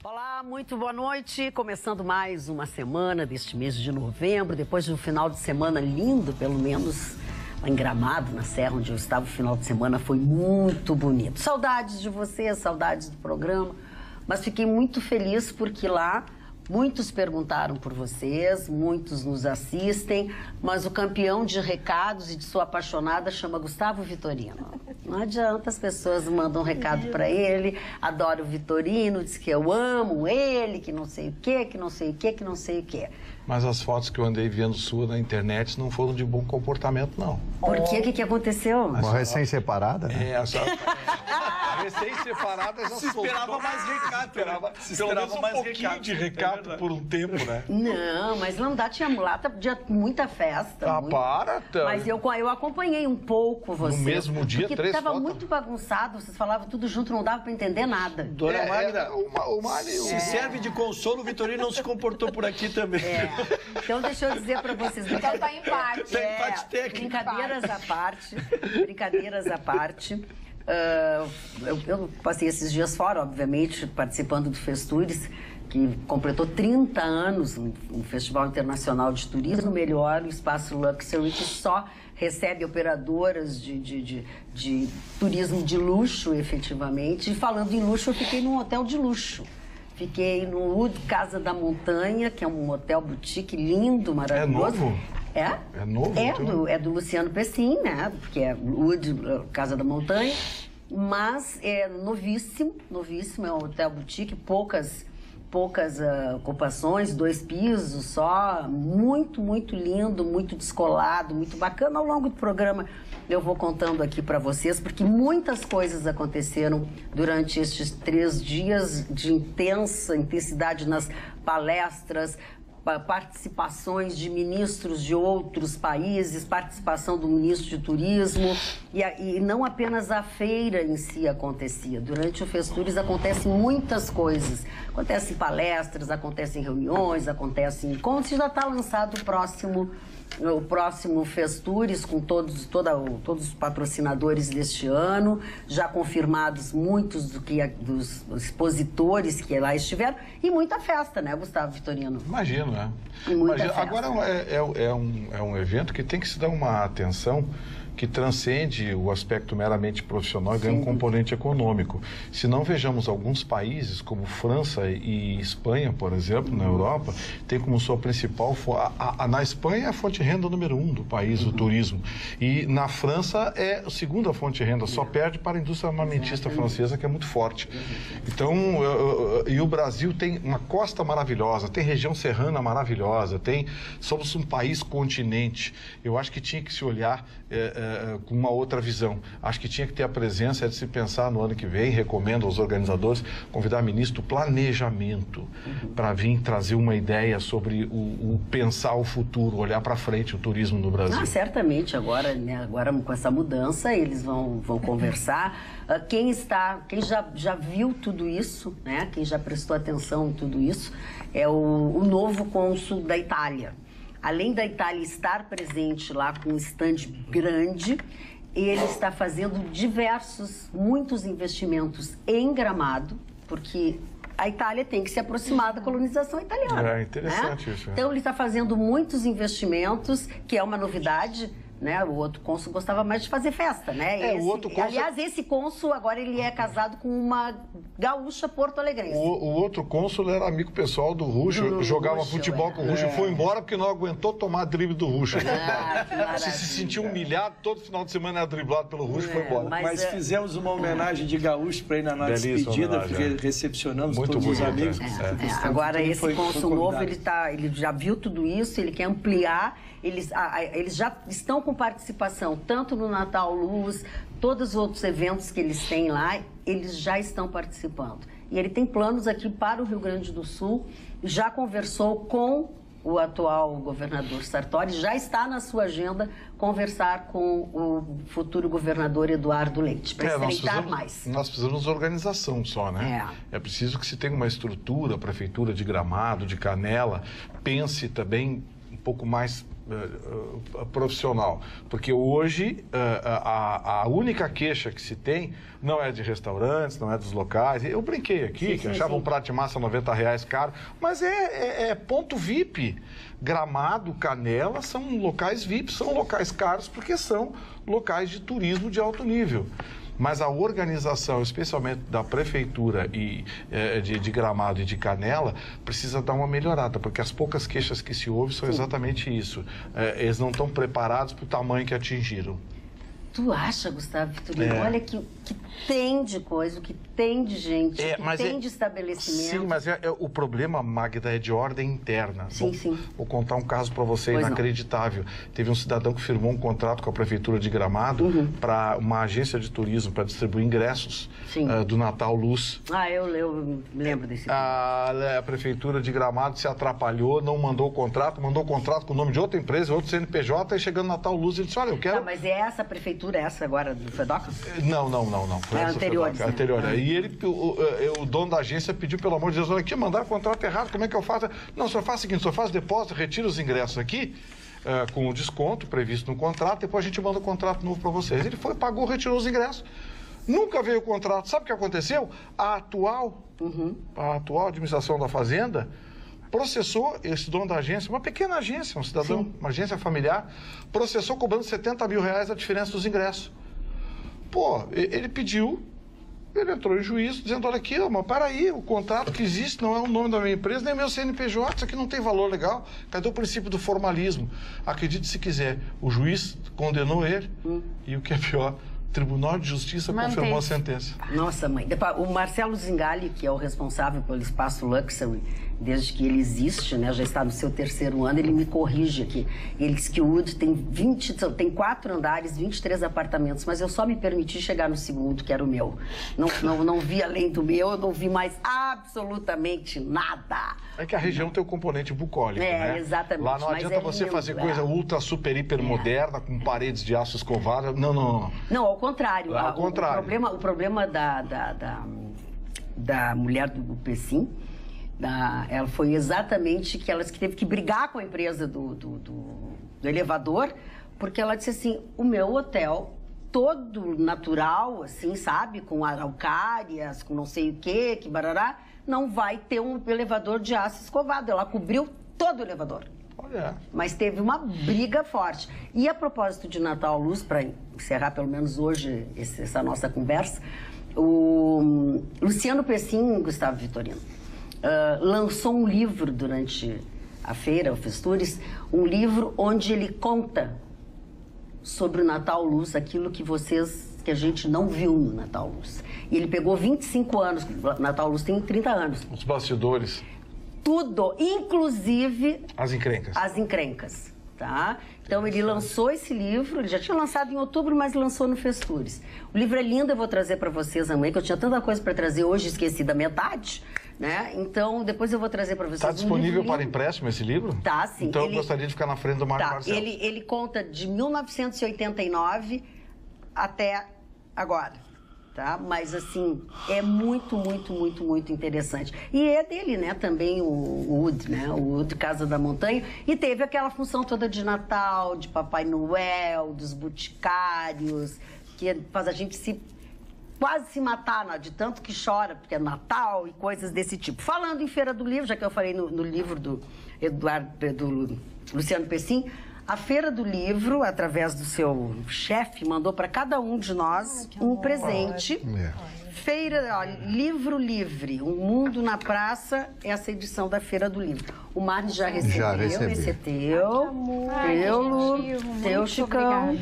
Olá, muito boa noite. Começando mais uma semana deste mês de novembro, depois de um final de semana lindo, pelo menos lá em Gramado, na Serra, onde eu estava, o final de semana foi muito bonito. Saudades de você, saudades do programa, mas fiquei muito feliz porque lá muitos perguntaram por vocês, muitos nos assistem, mas o campeão de recados e de sua apaixonada chama Gustavo Vitorino. Não adianta, as pessoas mandam um recado para ele, adoro o Vitorino, diz que eu amo ele, que não sei o quê, que não sei o quê, que não sei o quê. Mas as fotos que eu andei vendo sua na internet não foram de bom comportamento, não. Por quê? O que aconteceu? Uma recém-separada, né? A recém-separada já se esperava mais recato. Pelo menos um pouquinho de recato por um tempo, né? Não, mas não dá, tinha mulata, tinha muita festa. Ah, para! Mas eu acompanhei um pouco você. No mesmo dia, porque 3 tava fotos? muito bagunçado, vocês falavam tudo junto, não dava para entender nada. Dona Magda, o Mário... se serve de consolo, o Vitorino não se comportou por aqui também. Então deixa eu dizer para vocês. Então tá em empate. Empate técnico. Brincadeiras à parte. Eu passei esses dias fora, obviamente, participando do Festures, que completou 30 anos, um festival internacional de turismo melhor, o Espaço Luxury, que só recebe operadoras de turismo de luxo, efetivamente. E falando em luxo, eu fiquei num hotel de luxo. Fiquei no Wood Casa da Montanha, que é um hotel boutique lindo, maravilhoso. É novo? É? É novo? É do Luciano Pessim, né? Porque é Wood Casa da Montanha. Mas é novíssimo, é um hotel boutique, poucas ocupações, 2 pisos só, muito lindo, muito descolado, muito bacana. Ao longo do programa eu vou contando aqui para vocês, porque muitas coisas aconteceram durante estes 3 dias de intensidade nas palestras, participações de ministros de outros países, participação do ministro de turismo, e não apenas a feira em si acontecia. Durante o Festures acontecem muitas coisas. Acontecem palestras, acontecem reuniões, acontecem encontros. Já está lançado o próximo Festures com todos os patrocinadores deste ano, já confirmados muitos dos expositores que lá estiveram, e muita festa, né, Gustavo Vitorino? Imagino, né? E muita festa. Agora é um evento que tem que se dar uma atenção que transcende o aspecto meramente profissional e ganha um componente econômico. Se não vejamos alguns países, como França e Espanha, por exemplo, na Europa, tem como sua principal... na Espanha é a fonte de renda número 1 do país, o turismo. E na França é a segunda fonte de renda, só perde para a indústria armamentista francesa, que é muito forte. Então, e o Brasil tem uma costa maravilhosa, tem região serrana maravilhosa, somos um país continente. Eu acho que tinha que se olhar com uma outra visão. Acho que tinha que ter a presença de se pensar no ano que vem, recomendo aos organizadores, convidar o ministro do Planejamento para vir trazer uma ideia sobre o pensar o futuro, olhar para frente o turismo no Brasil. Certamente, agora com essa mudança, eles vão conversar. Quem já viu tudo isso, né? Quem já prestou atenção em tudo isso, é o novo cônsul da Itália. Além da Itália estar presente lá com um stand grande, ele está fazendo muitos investimentos em Gramado, porque a Itália tem que se aproximar da colonização italiana. É interessante, né? Isso. Então ele está fazendo muitos investimentos, que é uma novidade, né? O outro cônsul gostava mais de fazer festa, né? Aliás, esse cônsul agora ele é casado com uma gaúcha porto-alegrense. O outro cônsul era amigo pessoal do Ruxo, jogava futebol com o Ruxo, foi embora porque não aguentou tomar drible do Ruxo. Se sentiu humilhado, todo final de semana era driblado pelo Ruxo e foi embora. Mas fizemos uma homenagem de gaúcho para ir na nossa despedida, porque recepcionamos muito todos os amigos. Agora esse cônsul novo, ele já viu tudo isso, ele quer ampliar. Eles já estão com participação, tanto no Natal Luz, todos os outros eventos que eles têm lá, eles já estão participando. E ele tem planos aqui para o Rio Grande do Sul, já conversou com o atual governador Sartori, já está na sua agenda conversar com o futuro governador Eduardo Leite, para estreitar mais. Nós precisamos de organização só, né? É preciso que se tenha uma estrutura, a Prefeitura de Gramado, de Canela, pense também um pouco mais profissional, porque hoje a única queixa que se tem não é de restaurantes, não é dos locais. Eu brinquei aqui, que achava um prato de massa R$90 caro, mas é ponto VIP. Gramado, Canela são locais VIP, são locais caros porque são locais de turismo de alto nível. Mas a organização, especialmente da prefeitura e de Gramado e de Canela, precisa dar uma melhorada, porque as poucas queixas que se ouvem são exatamente isso. Eles não estão preparados para o tamanho que atingiram. Tu acha, Gustavo Vitorino? Olha que tem de coisa, o que tem de gente, que tem de estabelecimento. Sim, mas o problema, Magda, é de ordem interna. Sim. Vou contar um caso para você inacreditável. Teve um cidadão que firmou um contrato com a Prefeitura de Gramado para uma agência de turismo para distribuir ingressos do Natal Luz. Eu lembro desse a Prefeitura de Gramado se atrapalhou, não mandou o contrato, com o nome de outra empresa, outro CNPJ, e chegando Natal Luz, ele disse, olha, eu quero... mas é essa prefeitura, essa agora do Fedoca? Não. Foi anterior. E o dono da agência pediu, pelo amor de Deus, olha aqui, mandaram o contrato errado, como é que eu faço? Não, o senhor faz o seguinte, o senhor faz depósito, retira os ingressos aqui, com o desconto previsto no contrato, depois a gente manda o contrato novo para vocês. Ele foi, pagou, retirou os ingressos. Nunca veio o contrato. Sabe o que aconteceu? A atual administração da Fazenda processou esse dono da agência, uma pequena agência, um cidadão, uma agência familiar, processou cobrando R$70 mil a diferença dos ingressos. Pô, ele pediu, ele entrou em juízo dizendo, olha aqui, mas peraí, o contrato que existe não é o nome da minha empresa, nem meu CNPJ, isso aqui não tem valor legal. Cadê o princípio do formalismo? Acredite se quiser, o juiz condenou ele e o que é pior, o Tribunal de Justiça confirmou a sentença. Nossa, mãe. O Marcelo Zingali, que é o responsável pelo Espaço Luxury, desde que ele existe, né, já está no seu 3º ano, ele me corrige aqui. Ele diz que o Wood tem 4 andares, 23 apartamentos, mas eu só me permiti chegar no 2º, que era o meu. Não vi além do meu, eu não vi mais absolutamente nada. É que a região tem o componente bucólico, né? Exatamente. Lá não adianta você fazer coisa ultra, super, hiper moderna, com paredes de aço escovado. Não. Não, ao contrário. O problema da mulher do Pessim, ela foi exatamente que ela teve que brigar com a empresa do elevador, porque ela disse assim, o meu hotel todo natural, assim, sabe, com araucárias, com não sei o quê, que barará, não vai ter um elevador de aço escovado. Ela cobriu todo o elevador. Olha. Mas teve uma briga forte. E a propósito de Natal Luz, para encerrar pelo menos hoje essa nossa conversa, o Luciano Pessim, Gustavo Vitorino, lançou um livro durante a feira, o Festures, um livro onde ele conta sobre o Natal Luz, aquilo que a gente não viu no Natal Luz. E ele pegou 25 anos, o Natal Luz tem 30 anos. Os bastidores. Tudo, inclusive... As encrencas. As encrencas, tá? Então ele lançou esse livro, ele já tinha lançado em outubro, mas lançou no Festures. O livro é lindo, eu vou trazer para vocês amanhã, que eu tinha tanta coisa para trazer hoje, esqueci da metade, né? Então depois eu vou trazer para vocês. Está disponível para empréstimo esse livro? Tá, sim. Então eu gostaria de ficar na frente do Mário Marcelo. Ele conta de 1989 até agora, tá? Mas assim, é muito, muito, muito, muito interessante. E é dele, né? Também o Wood, né? O Wood Casa da Montanha. E teve aquela função toda de Natal, de Papai Noel, dos boticários, que faz a gente quase se matar, né? De tanto que chora, porque é Natal e coisas desse tipo. Falando em Feira do Livro, já que eu falei no livro do Luciano Pessim, a Feira do Livro, através do seu chefe, mandou para cada um de nós um presente. Feira, olha, Livro Livre, Um Mundo na Praça, essa edição da Feira do Livro. O Marne já recebeu. Esse é teu. Teu, Chicão.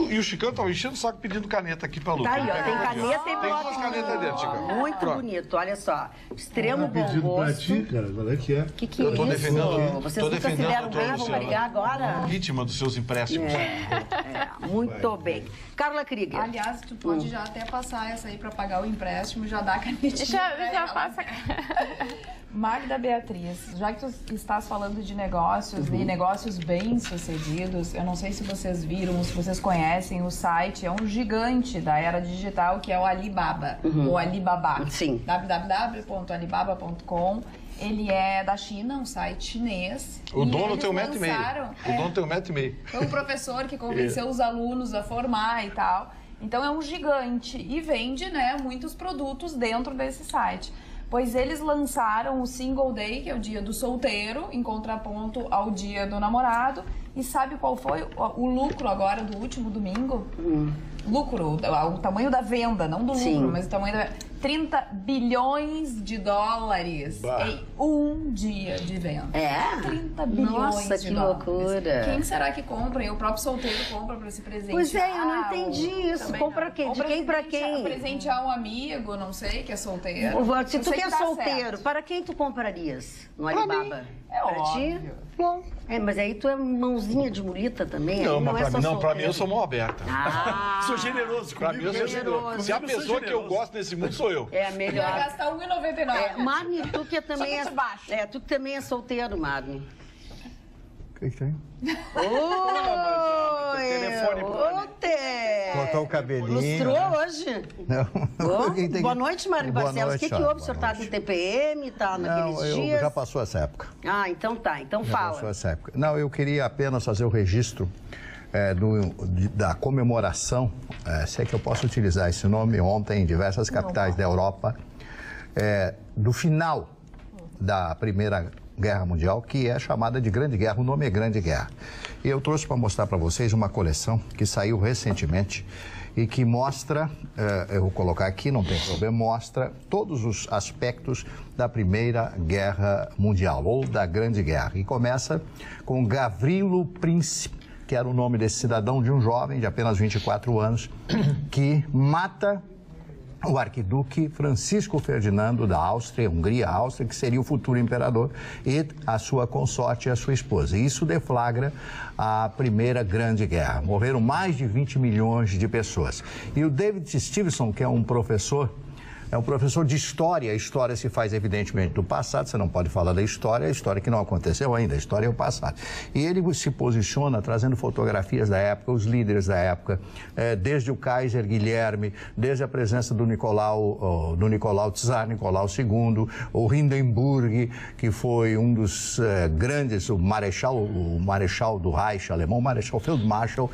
E o Chicão estava enchendo o saco pedindo caneta aqui para a Lu. Tá aí, ó, tem caneta e tem duas canetas dentro, Chicão. Muito bonito, olha só. Extremo bom pedido gosto. pra ti, cara, qual é que é? Que eu tô isso? defendendo, Vocês nunca se deram bem, vão brigar agora? Vítima dos seus empréstimos. Muito bem. Carla Krieger. Aliás, tu pode já até passar essa aí para pagar o empréstimo, já dá a canetinha. Já passa. Magda Beatriz, já que tu estás falando de negócios e negócios bem-sucedidos. Eu não sei se vocês viram, se vocês conhecem o site, é um gigante da era digital, que é o Alibaba, ou Alibaba. Sim. www.alibaba.com. Ele é da China, um site chinês. O dono tem 1,5 metro. O dono tem 1,5 metro. Foi um professor que convenceu os alunos a formar e tal. Então é um gigante e vende, né, muitos produtos dentro desse site. Pois eles lançaram o Single Day, que é o dia do solteiro, em contraponto ao dia do namorado. E sabe qual foi o lucro agora do último domingo? Lucro, o tamanho da venda, não do lucro, mas o tamanho da venda. 30 bilhões de dólares em um dia de venda. 30 bilhões Nossa, de que dólares. Loucura. Quem será que compra? E o próprio solteiro compra para se presentear? Pois é, eu não entendi isso. Compra quem? De quem para quem? Presentear um amigo, não sei, que é solteiro. Se tu que é solteiro, para quem tu comprarias no Alibaba? É óbvio. Mas aí tu é mãozinha de murita também? Não, mas pra mim eu sou mão aberta. Sou generoso pra mim eu sou generoso. Se a pessoa que eu gosto nesse mundo sou eu. É melhor. Vai gastar R$1,99. Marne, tu que também tu que também é solteiro, Marne. O que tem? Oi! Telefone Cortou o cabelinho. Lustrou hoje? Não. Boa noite, Mário Barcelos. O que houve? O senhor está no TPM? Está naqueles dias? Já passou essa época. Ah, então tá. Então fala. Passou essa época. Não, eu queria apenas fazer o registro da comemoração, se é que eu posso utilizar esse nome, ontem em diversas capitais da Europa, do final da Primeira Guerra Mundial, que é chamada de Grande Guerra. O nome é Grande Guerra. E eu trouxe para mostrar para vocês uma coleção que saiu recentemente e que mostra, eu vou colocar aqui, não tem problema, mostra todos os aspectos da Primeira Guerra Mundial, ou da Grande Guerra. E começa com Gavrilo Princip, que era o nome desse cidadão, de um jovem de apenas 24 anos, que mata o arquiduque Francisco Ferdinando da Áustria, Hungria-Áustria, que seria o futuro imperador, e a sua consorte e a sua esposa. Isso deflagra a Primeira Grande Guerra. Morreram mais de 20 milhões de pessoas. E o David Stevenson, que é um professor de história. A história se faz, evidentemente, do passado. Você não pode falar da história, a história que não aconteceu ainda. A história é o passado. E ele se posiciona trazendo fotografias da época, os líderes da época, desde o Kaiser Guilherme, desde a presença do Tsar Nicolau II, o Hindenburg, que foi um dos grandes, o Marechal do Reich alemão, o Marechal Feldmarschall,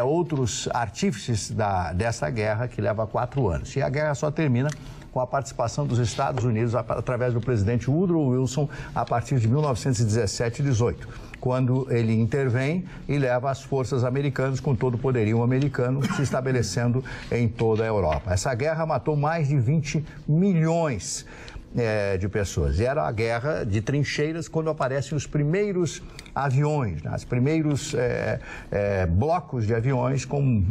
outros artífices dessa guerra que leva 4 anos. E a guerra só termina com a participação dos Estados Unidos através do presidente Woodrow Wilson a partir de 1917 e 18, quando ele intervém e leva as forças americanas com todo o poderio americano se estabelecendo em toda a Europa. Essa guerra matou mais de 20 milhões de pessoas. E era a guerra de trincheiras quando aparecem os primeiros aviões, né? Os primeiros blocos de aviões com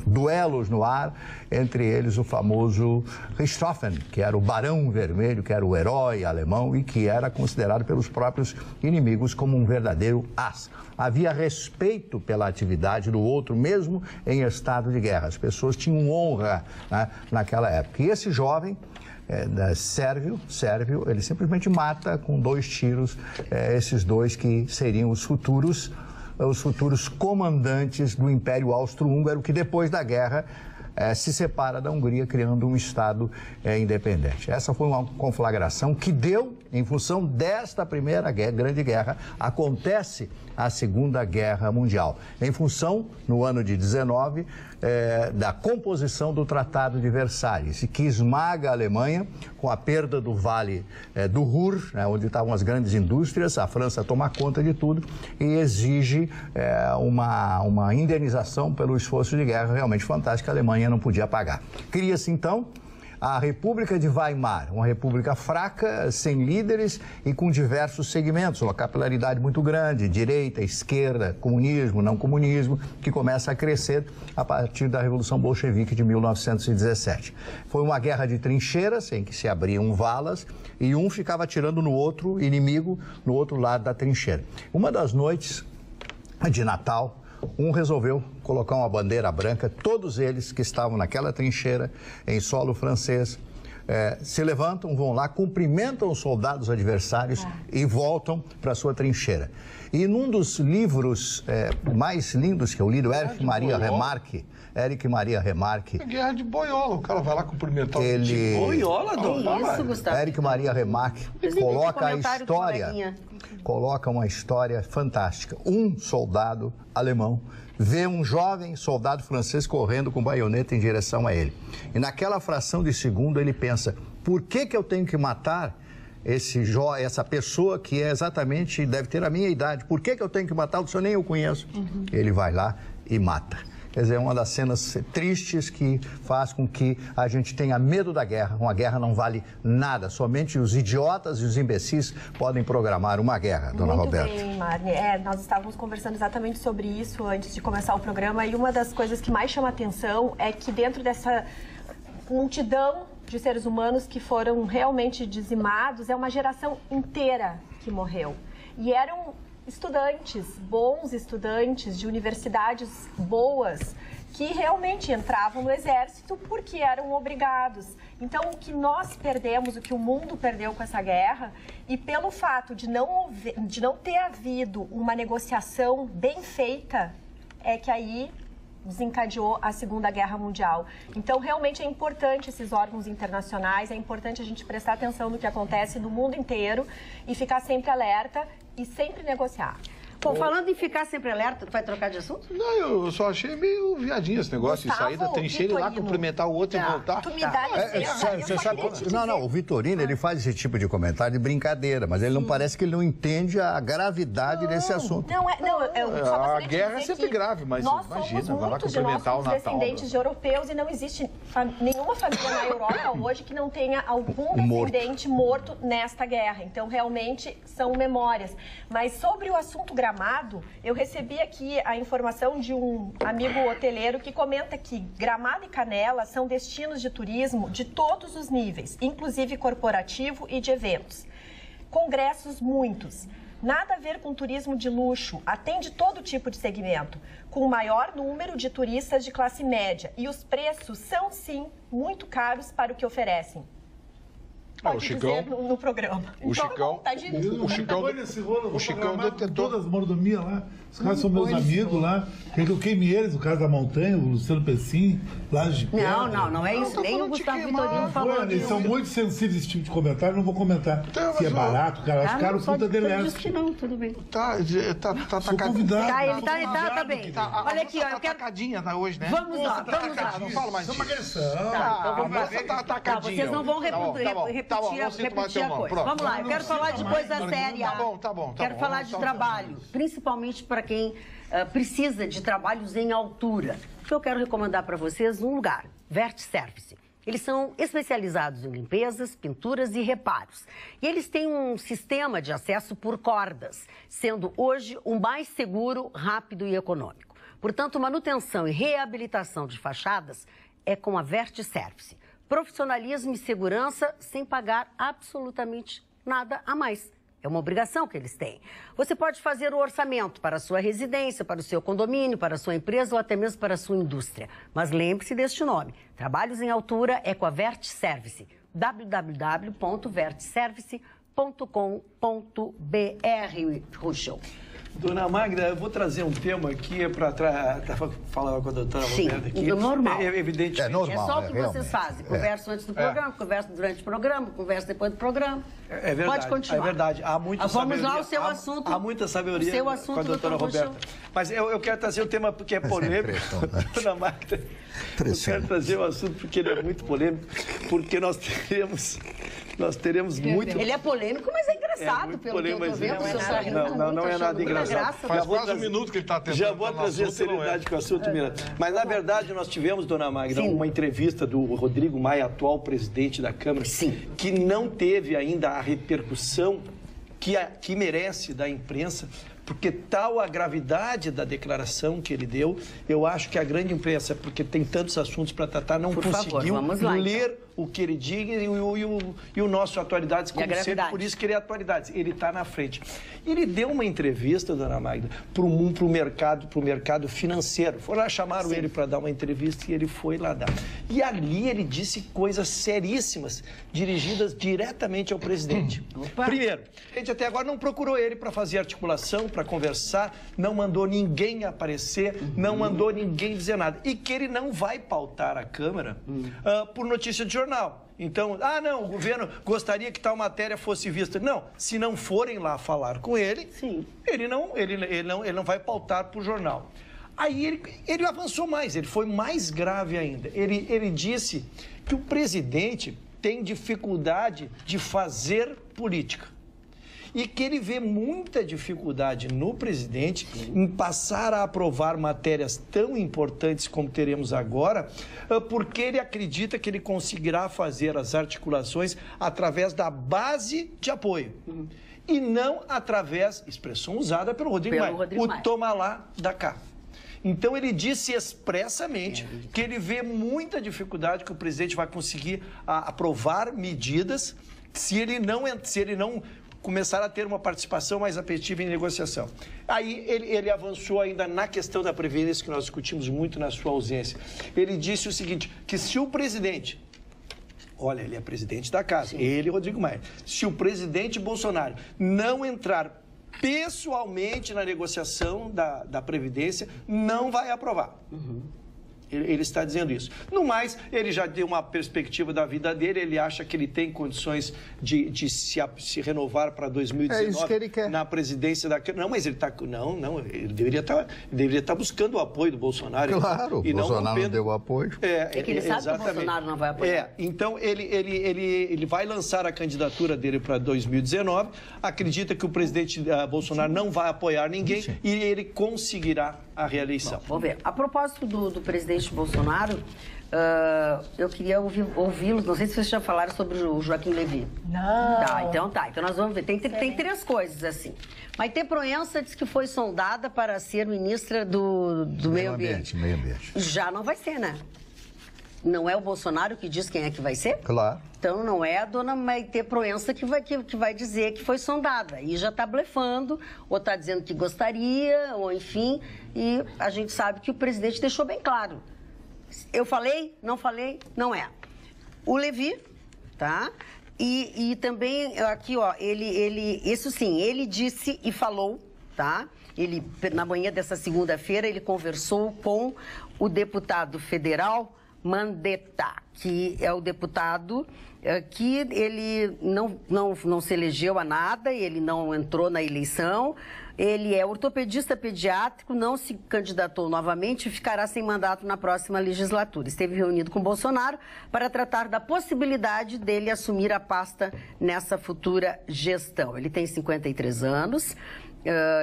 duelos no ar, entre eles o famoso Richthofen, que era o Barão Vermelho, que era o herói alemão e que era considerado pelos próprios inimigos como um verdadeiro as. Havia respeito pela atividade do outro, mesmo em estado de guerra. As pessoas tinham honra, né, naquela época. E esse jovem sérvio, ele simplesmente mata com 2 tiros esses 2 que seriam os futuros comandantes do Império Austro-Húngaro, que depois da guerra se separa da Hungria, criando um Estado independente. Essa foi uma conflagração que deu, em função desta Primeira Grande Guerra, acontece a Segunda Guerra Mundial, em função, no ano de 19, da composição do Tratado de Versalhes, que esmaga a Alemanha com a perda do Vale do Ruhr, né, onde estavam as grandes indústrias. A França toma conta de tudo e exige uma indenização pelo esforço de guerra realmente fantástica. A Alemanha não podia pagar. Cria-se, então, a República de Weimar, uma república fraca, sem líderes e com diversos segmentos, uma capilaridade muito grande, direita, esquerda, comunismo, não comunismo, que começa a crescer a partir da Revolução Bolchevique de 1917. Foi uma guerra de trincheiras, em que se abriam valas e um ficava atirando no outro inimigo, no outro lado da trincheira. Uma das noites de Natal, um resolveu colocar uma bandeira branca, todos eles que estavam naquela trincheira, em solo francês, se levantam, vão lá, cumprimentam os soldados adversários e voltam para a sua trincheira. E num dos livros mais lindos que eu li, do Erich Maria Remarque, É guerra de boiola, o cara vai lá cumprimentar o ele... Boiola, Dona? Isso, Gustavo. Erich Maria Remarque coloca a história, coloca uma história fantástica. Um soldado alemão vê um jovem soldado francês correndo com baioneta em direção a ele. E naquela fração de segundo ele pensa, por que eu tenho que matar essa pessoa que é exatamente, deve ter a minha idade? Por que eu tenho que matar? O senhor nem eu conheço. Ele vai lá e mata. Quer dizer, é uma das cenas tristes que faz com que a gente tenha medo da guerra. Uma guerra não vale nada. Somente os idiotas e os imbecis podem programar uma guerra, dona Roberta. Muito bem, Marne. Nós estávamos conversando exatamente sobre isso antes de começar o programa. E uma das coisas que mais chama atenção é que dentro dessa multidão de seres humanos que foram realmente dizimados, é uma geração inteira que morreu. E eram estudantes, bons estudantes de universidades boas, que realmente entravam no exército porque eram obrigados. Então, o que nós perdemos, o que o mundo perdeu com essa guerra, e pelo fato de não ter havido uma negociação bem feita, é que aí desencadeou a Segunda Guerra Mundial. Então, realmente é importante esses órgãos internacionais, é importante a gente prestar atenção no que acontece no mundo inteiro e ficar sempre alerta e sempre negociar. Bom, falando em ficar sempre alerta, tu vai trocar de assunto? Não, eu só achei meio viadinho esse negócio de sair da trincheira e ir lá cumprimentar o outro e voltar. Tu me dá licença. Você sabe, não, o Vitorino, ele faz esse tipo de comentário de brincadeira, mas ele não parece que ele não entende a gravidade desse assunto. A guerra é sempre grave, mas imagina, vai lá cumprimentar o Natal. Nós somos descendentes de europeus e não existe nenhuma família na Europa hoje que não tenha algum descendente morto nesta guerra. Então, realmente, são memórias. Mas sobre o assunto Gramado, eu recebi aqui a informação de um amigo hoteleiro que comenta que Gramado e Canela são destinos de turismo de todos os níveis, inclusive corporativo e de eventos. Congressos muitos. Nada a ver com turismo de luxo, atende todo tipo de segmento, com o maior número de turistas de classe média. E os preços são, sim, muito caros para o que oferecem. Pode o Chicão no programa. O Chicão, o Chicão detentou todas as mordomias lá. Os caras são meus amigos lá. Eu queimei eles, o cara da montanha, o Luciano Pessim, lá de Pedra. Não é isso. Nem o Gustavo Vitorino falou. Eles são muito sensíveis a esse tipo de comentário, não vou comentar. Se é barato, cara, acho caro puta deleste. Que não, tudo bem. Tá convidado. Tá bem. Olha aqui, ó, eu quero... Tacadinha hoje, né? Vamos lá. Não fala mais disso. Isso é uma agressão. Tá tacadinha. Vocês não vão repetir a coisa. Vamos lá, eu quero falar de coisa séria. Tá bom. Quero falar de trabalho, principalmente para quem precisa de trabalhos em altura. Eu quero recomendar para vocês um lugar, Vertiservice. Eles são especializados em limpezas, pinturas e reparos. E eles têm um sistema de acesso por cordas, sendo hoje o mais seguro, rápido e econômico. Portanto, manutenção e reabilitação de fachadas é com a Vertiservice. Profissionalismo e segurança sem pagar absolutamente nada a mais. É uma obrigação que eles têm. Você pode fazer o orçamento para a sua residência, para o seu condomínio, para a sua empresa ou até mesmo para a sua indústria. Mas lembre-se deste nome. Trabalhos em altura é com a Vertiservice. www.vertiservice.com.br. Ruxo. Dona Magda, eu vou trazer um tema aqui para falar com a doutora Roberta aqui. Sim, normal. É evidente. É normal. É só o que vocês fazem. Conversa antes do programa, conversa durante o programa, conversa depois do programa. É verdade. Pode continuar. É verdade. Há muita Vamos sabedoria. lá, o seu assunto. Há muita sabedoria seu assunto, com a doutora Roberta. Mas eu quero trazer um tema que é polêmico. Dona Magda, eu quero trazer o assunto porque ele é muito polêmico, porque nós teremos muito... Ele é polêmico, mas é engraçado, pelo que eu tô vendo. Não é nada engraçado. Faz quase um minuto que ele está tentando. Já vou trazer a seriedade com o assunto, Mira. Mas, na verdade, nós tivemos, dona Magda, uma entrevista do Rodrigo Maia, atual presidente da Câmara, que não teve ainda a repercussão que merece da imprensa, porque tal a gravidade da declaração que ele deu, eu acho que a grande imprensa, porque tem tantos assuntos para tratar, não conseguiu ler o que ele diz e o nosso Atualidades, como sempre, por isso que ele é Atualidades, ele está na frente. Ele deu uma entrevista, dona Magda, para o mercado financeiro. Foram lá, chamaram ele para dar uma entrevista e ele foi lá dar. E ali ele disse coisas seríssimas, dirigidas diretamente ao presidente. Primeiro, a gente até agora não procurou ele para fazer articulação, para conversar, não mandou ninguém aparecer, não mandou ninguém dizer nada. E que ele não vai pautar a Câmara por notícia de jornal. Então, não, o governo gostaria que tal matéria fosse vista. Não, se não forem lá falar com ele, ele não vai pautar por jornal. Aí ele avançou mais, ele foi mais grave ainda. Ele disse que o presidente tem dificuldade de fazer política. E que ele vê muita dificuldade no presidente em passar a aprovar matérias tão importantes como teremos agora, porque ele acredita que ele conseguirá fazer as articulações através da base de apoio. E não através, expressão usada pelo Rodrigo Maia, o toma lá, da cá. Então ele disse expressamente que ele vê muita dificuldade que o presidente vai conseguir aprovar medidas se ele não começar a ter uma participação mais afetiva em negociação. Aí ele avançou ainda na questão da Previdência, que nós discutimos muito na sua ausência. Ele disse o seguinte, que se o presidente, olha, ele é presidente da casa, ele, Rodrigo Maia, se o presidente Bolsonaro não entrar pessoalmente na negociação da Previdência, não vai aprovar. Ele está dizendo isso. No mais, ele já deu uma perspectiva da vida dele, ele acha que ele tem condições de se renovar para 2019 isso que ele quer. Na presidência da... Não, mas ele está... Não, ele deveria estar buscando o apoio do Bolsonaro. Claro, o Bolsonaro não deu apoio. É que ele sabe que o Bolsonaro não vai apoiar. Então, ele vai lançar a candidatura dele para 2019, acredita que o presidente Bolsonaro não vai apoiar ninguém e ele conseguirá a reeleição. Bom, vamos ver. A propósito do presidente Bolsonaro, eu queria ouvi-los. Não sei se vocês já falaram sobre o Joaquim Levy. Não. Então nós vamos ver. Tem três coisas assim. Maite Proença disse que foi sondada para ser ministra do Meio Ambiente. Meio Ambiente. Já não vai ser, né? Não é o Bolsonaro que diz quem é que vai ser? Claro. Então não é a dona Maite Proença que vai dizer que foi sondada. E já está blefando, ou está dizendo que gostaria, ou enfim. E a gente sabe que o presidente deixou bem claro. Eu falei, não é. O Levy, tá? E também aqui, ó, isso sim, ele disse e falou, tá? Ele, na manhã dessa segunda-feira, ele conversou com o deputado federal Mandetta, que é o deputado que ele não se elegeu a nada, ele não entrou na eleição, ele é ortopedista pediátrico, não se candidatou novamente e ficará sem mandato na próxima legislatura. Esteve reunido com Bolsonaro para tratar da possibilidade dele assumir a pasta nessa futura gestão. Ele tem 53 anos.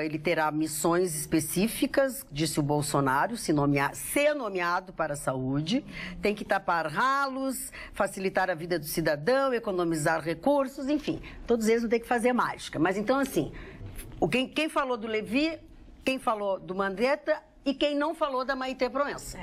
Ele terá missões específicas, disse o Bolsonaro, ser nomeado para a saúde, tem que tapar ralos, facilitar a vida do cidadão, economizar recursos, enfim, todos eles vão ter que fazer mágica. Mas então, assim, quem falou do Levy, quem falou do Mandetta e quem não falou da Maite Proença.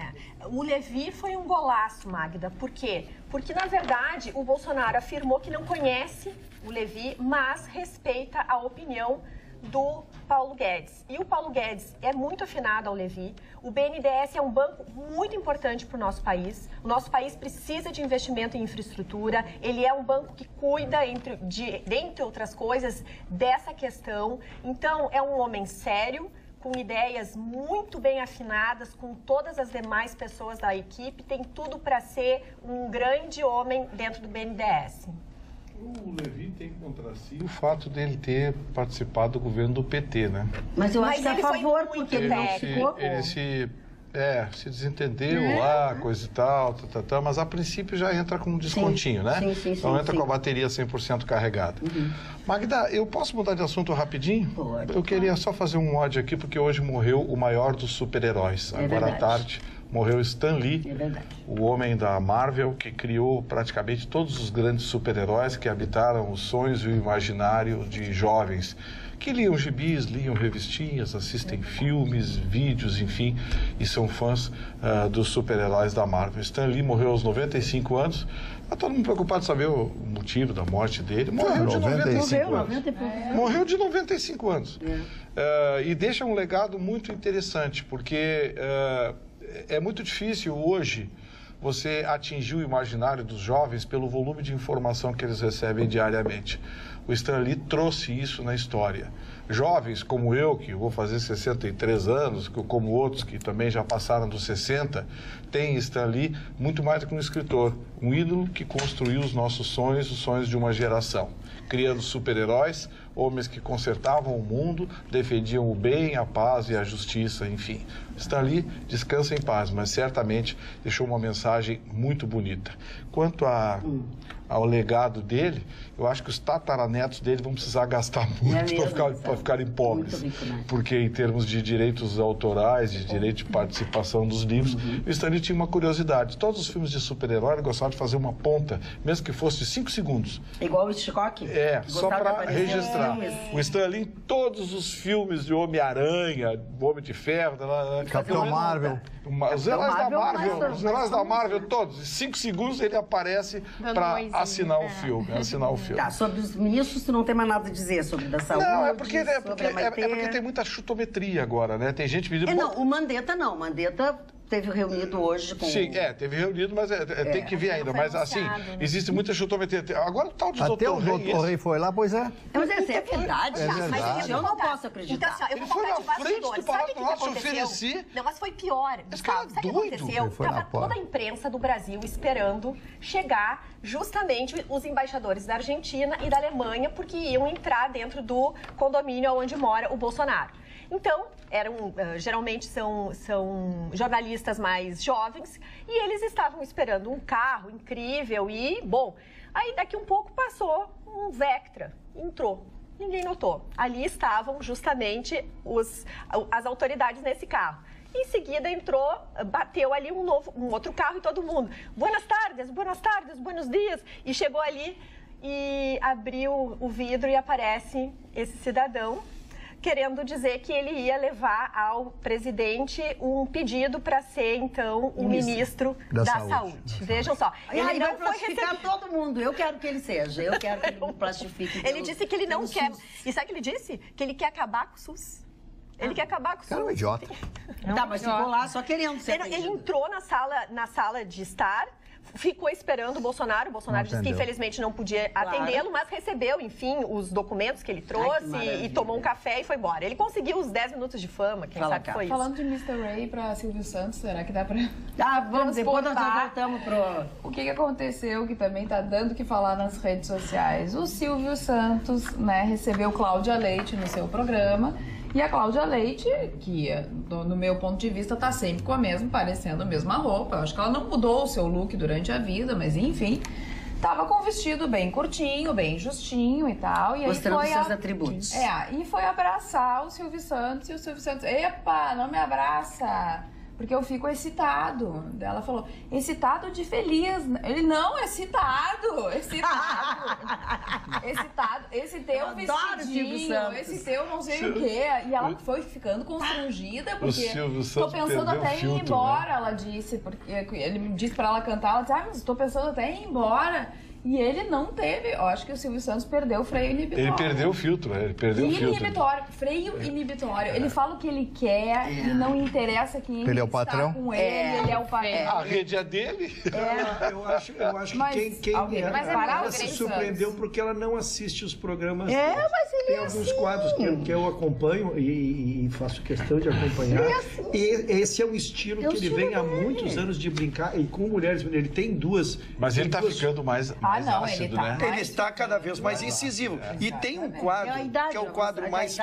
O Levy foi um golaço, Magda. Por quê? Porque, na verdade, o Bolsonaro afirmou que não conhece o Levy, mas respeita a opinião do Paulo Guedes. E o Paulo Guedes é muito afinado ao Levy. O BNDES é um banco muito importante para o nosso país. O nosso país precisa de investimento em infraestrutura. Ele é um banco que cuida, dentre outras coisas, dessa questão. Então, é um homem sério, com ideias muito bem afinadas com todas as demais pessoas da equipe. Tem tudo para ser um grande homem dentro do BNDES. O Levy tem contra si o fato dele ter participado do governo do PT, né? Mas eu acho que é a favor, porque ele não ficou... Ele se desentendeu lá, coisa e tal, mas a princípio já entra com um descontinho, né? Sim, então entra com a bateria 100% carregada. Magda, eu posso mudar de assunto rapidinho? Pode. Eu queria só fazer um ódio aqui, porque hoje morreu o maior dos super-heróis. Agora à tarde morreu Stan Lee, o homem da Marvel, que criou praticamente todos os grandes super-heróis que habitaram os sonhos e o imaginário de jovens que liam gibis, liam revistinhas, assistem filmes, vídeos, enfim, e são fãs dos super-heróis da Marvel. Stan Lee morreu aos 95 anos. Está todo mundo preocupado de saber o motivo da morte dele. Morreu de 95 anos. Morreu de 95 anos. E deixa um legado muito interessante, porque é muito difícil hoje você atingir o imaginário dos jovens pelo volume de informação que eles recebem diariamente. O Stan Lee trouxe isso na história. Jovens como eu, que vou fazer 63 anos, como outros que também já passaram dos 60, têm Stan Lee muito mais do que um escritor, um ídolo que construiu os nossos sonhos, os sonhos de uma geração, criando super-heróis, homens que consertavam o mundo, defendiam o bem, a paz e a justiça, enfim. Stan Lee descansa em paz, mas certamente deixou uma mensagem muito bonita. Quanto ao legado dele, eu acho que os tataranetos dele vão precisar gastar muito para ficarem pobres. Porque em termos de direitos autorais, de direito de participação dos livros, o Stan Lee tinha uma curiosidade. Todos os filmes de super-herói ele gostava de fazer uma ponta, mesmo que fosse de 5 segundos. Igual o Hitchcock? Só para registrar. O Stan Lee, em todos os filmes de Homem-Aranha, Homem de Ferro, Capitão Marvel. Os heróis da Marvel, todos. Em 5 segundos ele aparece para assinar o filme. Tá, sobre os ministros, tu não tem mais nada a dizer sobre da saúde? Não, é porque tem muita chutometria agora, né? Tem gente pedindo... Não, o Mandetta não. O Mandetta teve reunido hoje com... Sim, teve reunido, mas tem que vir ainda. Mas assim, existe muita chutometria. Agora o tal de Até o doutor Rei foi lá, pois é. Mas essa é verdade. Mas eu não posso acreditar. Então, assim, ele foi na frente do Palácio do Norte se oferecer. Não, mas foi pior. Esse cara é doido. Sabe o que aconteceu? Tava toda a imprensa do Brasil esperando chegar justamente os embaixadores da Argentina e da Alemanha, porque iam entrar dentro do condomínio onde mora o Bolsonaro. Então, geralmente são jornalistas mais jovens e eles estavam esperando um carro incrível e, bom, aí daqui um pouco passou um Vectra, entrou. Ninguém notou. Ali estavam justamente as autoridades nesse carro. Em seguida entrou, bateu ali um outro carro e todo mundo. Buenas tardes, buenos dias. E chegou ali e abriu o vidro e aparece esse cidadão querendo dizer que ele ia levar ao presidente um pedido para ser, então, o ministro da Saúde. Vejam só. Ele vai plastificar todo mundo. Eu quero que ele seja. Eu quero que ele plastifique. Ele disse que ele não quer... E sabe o que ele disse? Que ele quer acabar com o SUS. Ele quer acabar com o SUS. Cara, é um idiota. Tá, mas ficou lá só querendo ser ele entrou na sala de estar... Ficou esperando o Bolsonaro disse que infelizmente não podia atendê-lo, mas recebeu, enfim, os documentos que ele trouxe e tomou um café e foi embora. Ele conseguiu os 10 minutos de fama, quem sabe que foi isso. Falando de Mr. Ray para Silvio Santos, será que dá para vamos, depois nós já voltamos pro... O que aconteceu, que também tá dando o que falar nas redes sociais? O Silvio Santos, né, recebeu Cláudia Leite no seu programa. E a Cláudia Leite, que no meu ponto de vista tá sempre com parecendo a mesma roupa. Eu acho que ela não mudou o seu look durante a vida, mas enfim, tava com um vestido bem curtinho, bem justinho e tal. E mostrando aí seus atributos. E foi abraçar o Silvio Santos e o Silvio Santos, epa, não me abraça, porque eu fico excitado. Ela falou, excitado de feliz. Ele, não, excitado. Esse teu vestidinho, esse teu não sei o quê. E ela foi ficando constrangida, porque tô pensando até em ir embora, né? Ela disse, porque ele disse pra ela cantar, ela disse, mas tô pensando até em ir embora. E ele não teve, eu acho que o Silvio Santos perdeu o freio inibitório. Ele perdeu o filtro, ele perdeu o filtro. Freio inibitório. Ele fala o que ele quer e não interessa quem ele é o patrão. Com ele é o patrão. A rede é dele. Eu acho que quem se surpreendeu porque ela não assiste os programas. Mas ele tem alguns quadros que eu acompanho e faço questão de acompanhar. E esse é um estilo que ele vem há muitos anos de brincar e com mulheres. Ele tem duas. Mas ele está ficando mais ácido, né? Ele está cada vez mais incisivo. E tem um quadro, que é o quadro mais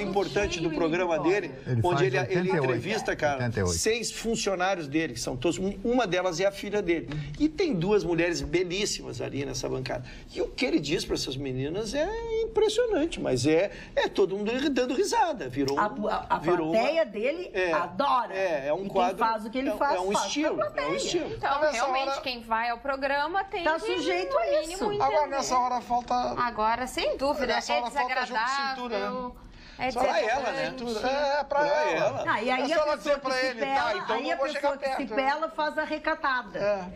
importante do programa dele, onde ele entrevista, cara, 6 funcionários dele, que são todos, uma delas é a filha dele. E tem 2 mulheres belíssimas ali nessa bancada. E o que ele diz para essas meninas é impressionante. impressionante, mas é todo mundo dando risada. Virou a plateia dele adora. É um e quadro. Quem faz o que ele faz, um estilo. É um estilo. Então, realmente, quem vai ao programa tem tá sujeito a isso. Agora, nessa hora, falta... Agora, sem dúvida, é desagradável. É pra ela, né? É, pra ela. E aí a pessoa que se pela, aí a pessoa que se pela faz a recatada.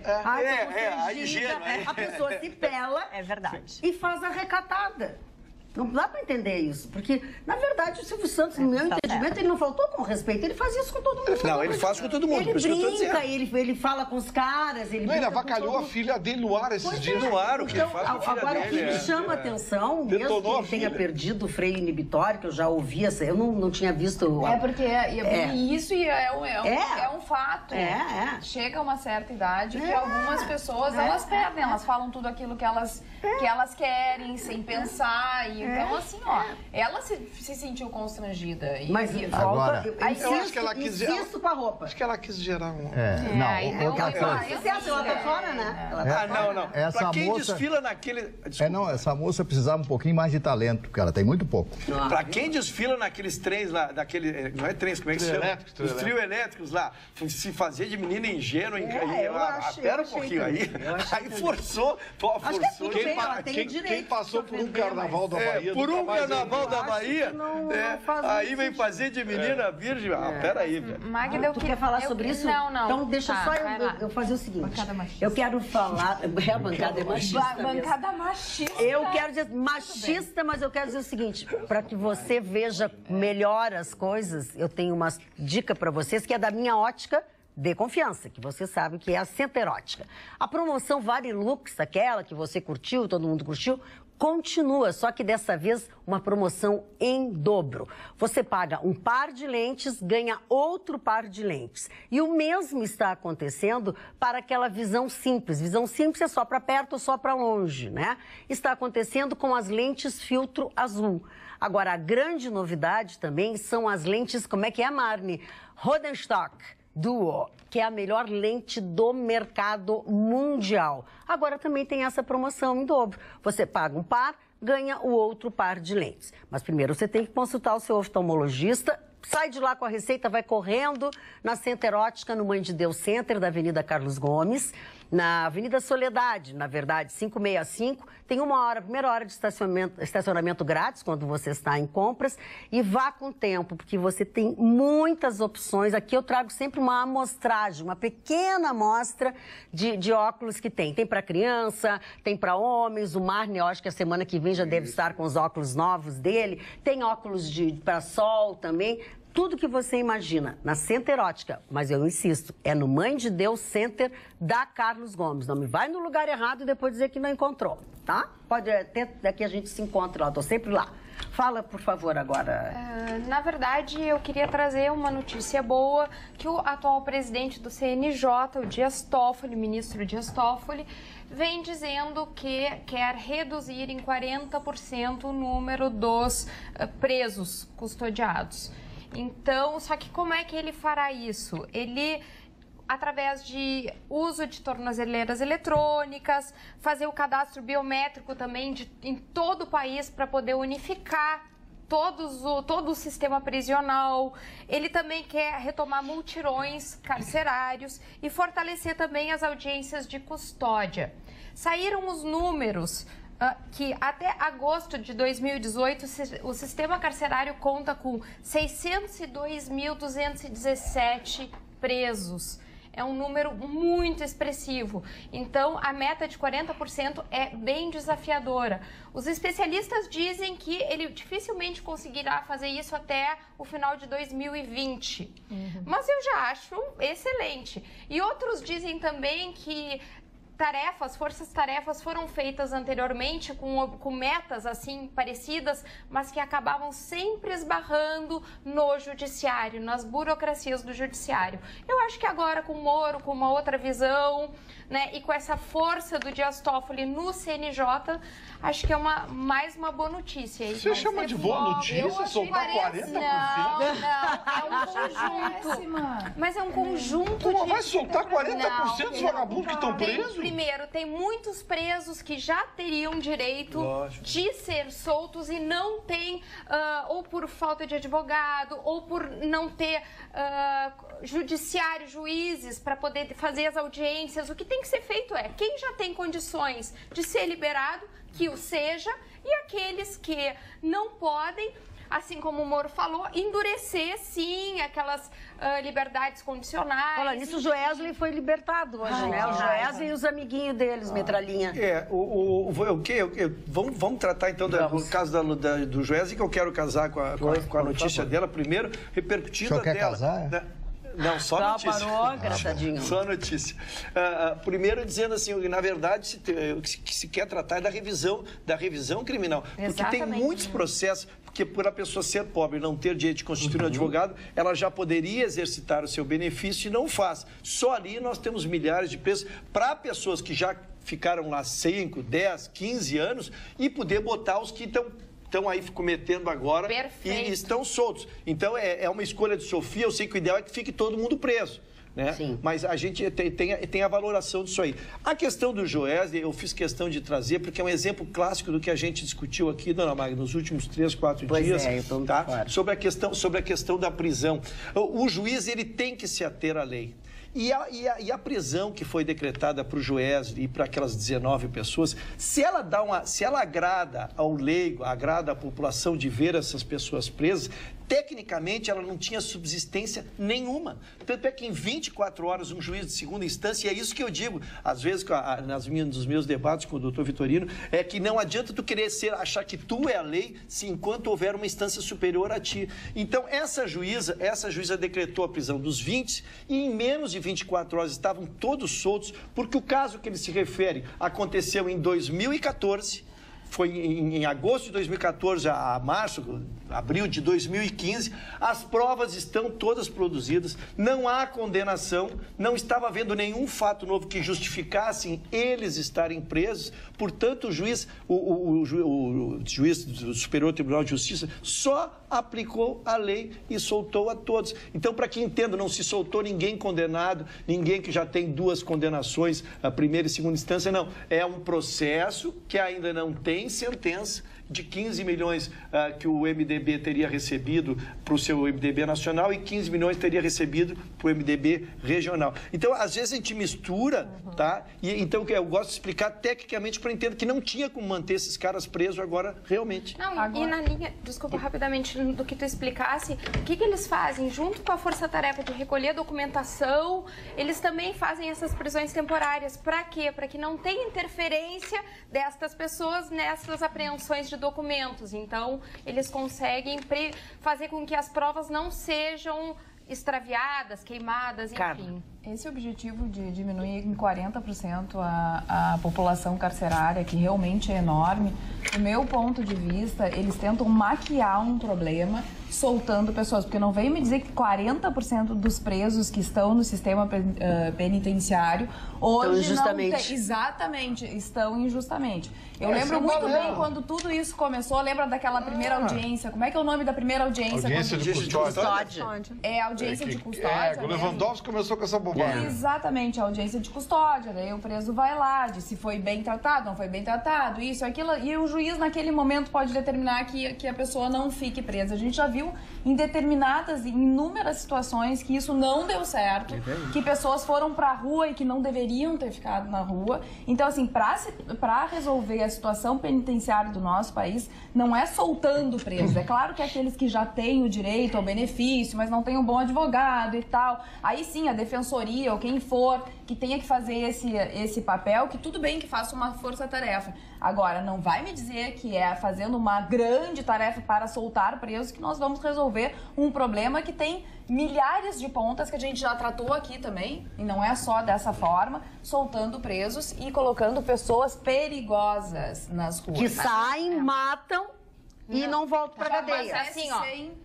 A pessoa se pela e faz a recatada. Não dá para entender isso, porque, na verdade, o Silvio Santos, no meu entendimento, ele não faltou com respeito, ele faz isso com todo mundo. Não, ele faz com todo mundo. Ele brinca, ele ele fala com os caras, ele avacalhou a filha dele no ar esses dias. No ar, o que ele faz com a filha agora, dele. O que me chama a atenção, mesmo que ele tenha perdido o freio inibitório, que eu já ouvi, eu não tinha visto... porque isso é um fato. Chega uma certa idade que algumas pessoas, elas perdem, elas falam tudo aquilo que elas querem, sem pensar, então, assim, ela se sentiu constrangida. Mas agora, eu acho que ela quis insisto com a roupa. Acho que ela quis gerar um... Ela tá fora, né? Não. Pra quem desfila naquele... essa moça precisava um pouquinho mais de talento, porque ela tem muito pouco. Pra quem desfila naqueles trens lá, não é trens, como é que se chama? Os trio elétricos lá, se fazer de menina ingênua, pera um pouquinho aí forçou. Quem passou por um carnaval da Bahia... Por um carnaval da Bahia, aí vem fazer de menina virgem. Peraí, velho. Magda, tu quer falar sobre isso? Não. Então deixa só eu fazer o seguinte. Eu quero falar... A bancada é machista. Bancada machista. Eu quero dizer machista, mas eu quero dizer o seguinte. Para que você veja melhor as coisas, eu tenho uma dica para vocês, que é da minha ótica de confiança, que você sabe que é a Center Ótica. A promoção Varilux, aquela que você curtiu, todo mundo curtiu, continua, só que dessa vez uma promoção em dobro. Você paga um par de lentes, ganha outro par de lentes. E o mesmo está acontecendo para aquela visão simples. Visão simples é só para perto ou só para longe, né? Está acontecendo com as lentes filtro azul. Agora, a grande novidade também são as lentes, como é que é, Marne? Rodenstock Duo, que é a melhor lente do mercado mundial. Agora também tem essa promoção em dobro. Você paga um par, ganha o outro par de lentes. Mas primeiro você tem que consultar o seu oftalmologista. Sai de lá com a receita, vai correndo na Center Ótica, no Mãe de Deus Center, da Avenida Carlos Gomes. Na Avenida Soledade, na verdade, 565, tem primeira hora de estacionamento grátis quando você está em compras. E vá com tempo, porque você tem muitas opções. Aqui eu trago sempre uma amostragem, uma pequena amostra de óculos que tem. Tem para criança, tem para homens. O Marne, eu acho que a semana que vem já deve estar com os óculos novos dele. Tem óculos para sol também. Tudo que você imagina na Center Ótica, mas eu insisto, é no Mãe de Deus Center da Carlos Gomes. Não me vai no lugar errado e depois dizer que não encontrou, tá? Pode até daqui a gente se encontra lá, tô sempre lá. Fala, por favor, agora. Na verdade, eu queria trazer uma notícia boa, que o atual presidente do CNJ, o Dias Toffoli, ministro Dias Toffoli, vem dizendo que quer reduzir em 40% o número dos presos custodiados. Então, só que como é que ele fará isso? Ele, através de uso de tornozeleiras eletrônicas, fazer o cadastro biométrico também em todo o país para poder unificar todo o sistema prisional. Ele também quer retomar multirões carcerários e fortalecer também as audiências de custódia. Saíram os números que até agosto de 2018 o sistema carcerário conta com 602.217 presos. É um número muito expressivo. Então, a meta de 40% é bem desafiadora. Os especialistas dizem que ele dificilmente conseguirá fazer isso até o final de 2020. Mas eu já acho excelente. E outros dizem também que forças-tarefas foram feitas anteriormente com metas assim parecidas, mas que acabavam sempre esbarrando no judiciário, nas burocracias do judiciário. Eu acho que agora com o Moro, com uma outra visão, né, e com essa força do Dias Toffoli no CNJ, acho que é mais uma boa notícia. Você chama de boa notícia soltar 40%? Não, é um conjunto. Mas é um conjunto de... Vai soltar 40% dos vagabundos que estão presos? primeiro, tem muitos presos que já teriam direito de ser soltos e não tem, ou por falta de advogado, ou por não ter judiciário, juízes para poder fazer as audiências. O que tem que ser feito é, quem já tem condições de ser liberado, que o seja, e aqueles que não podem, assim como o Moro falou, endurecer, sim, aquelas liberdades condicionais. Falando nisso, o Joesley foi libertado hoje, né? O Joesley e os amiguinhos deles, metralhinha. Vamos tratar, então, do caso do Joesley, que eu quero casar com a notícia dela primeiro, repercutindo a dela. Quer casar? Não, só notícia. Parou, engraçadinho. Só notícia. Primeiro dizendo assim, na verdade, o que se quer tratar é da revisão criminal. Porque tem muitos processos, porque por a pessoa ser pobre e não ter direito de constituir um advogado, ela já poderia exercitar o seu benefício e não faz. Só ali nós temos milhares de presos para pessoas que já ficaram lá 5, 10, 15 anos e poder botar os que estão aí cometendo agora. Perfeito. E estão soltos. Então, é uma escolha de Sofia. Eu sei que o ideal é que fique todo mundo preso. Né? Sim. Mas a gente tem a valoração disso aí. A questão do Joesley, eu fiz questão de trazer, porque é um exemplo clássico do que a gente discutiu aqui, dona Magda, nos últimos 3, 4 dias. Tá? Sobre a questão da prisão. O juiz, ele tem que se ater à lei. E a prisão que foi decretada para o Joesley e para aquelas 19 pessoas, se ela agrada ao leigo, agrada à população de ver essas pessoas presas, tecnicamente ela não tinha subsistência nenhuma. Tanto é que em 24 horas um juiz de segunda instância, e é isso que eu digo, às vezes nos meus debates com o doutor Vitorino, é que não adianta tu querer achar que tu é a lei, se enquanto houver uma instância superior a ti. Então essa juíza decretou a prisão dos 20 e em menos de 24 horas estavam todos soltos, porque o caso que ele se refere aconteceu em 2014, foi em agosto de 2014 a abril de 2015, as provas estão todas produzidas, não há condenação, não estava havendo nenhum fato novo que justificasse eles estarem presos, portanto o juiz do Superior Tribunal de Justiça só aplicou a lei e soltou a todos. Então, para que entenda, não se soltou ninguém condenado, ninguém que já tem 2 condenações, a primeira e segunda instância, não. É um processo que ainda não tem sentença de 15 milhões que o MDB teria recebido para o seu MDB nacional e 15 milhões teria recebido para o MDB regional. Então, às vezes a gente mistura, tá? E então eu gosto de explicar tecnicamente para entender que não tinha como manter esses caras presos agora, realmente. Não, e na linha, desculpa, rapidamente, do que tu explicasse, o que eles fazem? Junto com a força-tarefa de recolher documentação, eles também fazem essas prisões temporárias. Para quê? Para que não tenha interferência destas pessoas nessas apreensões de documentos. Então, eles conseguem fazer com que as provas não sejam extraviadas, queimadas, enfim. Esse objetivo de diminuir em 40% a população carcerária, que realmente é enorme, do meu ponto de vista, eles tentam maquiar um problema soltando pessoas, porque não vem me dizer que 40% dos presos que estão no sistema penitenciário hoje estão injustamente. Eu lembro muito bem quando tudo isso começou, lembra daquela primeira audiência? Como é que é o nome da primeira audiência? Audiência de custódia. É, audiência de custódia. O Lewandowski começou com essa bobagem. Exatamente, a audiência de custódia. Daí o preso vai lá, diz se foi bem tratado, não foi bem tratado, isso, aquilo. E o juiz, naquele momento, pode determinar que a pessoa não fique presa. A gente já viu em inúmeras situações que isso não deu certo, que pessoas foram pra rua e que não deveriam ter ficado na rua. Então, assim, pra resolver a situação penitenciária do nosso país, não é soltando presos. É claro que aqueles que já têm o direito ao benefício, mas não têm um bom advogado e tal, aí sim, a defensoria ou quem for que tenha que fazer esse papel, que tudo bem que faça uma força-tarefa. Agora, não vai me dizer que é fazendo uma grande tarefa para soltar presos que nós vamos resolver um problema que tem milhares de pontas que a gente já tratou aqui também, e não é só dessa forma, soltando presos e colocando pessoas perigosas nas ruas. Que saem, matam e não voltam para cadeia. Mas assim, ó,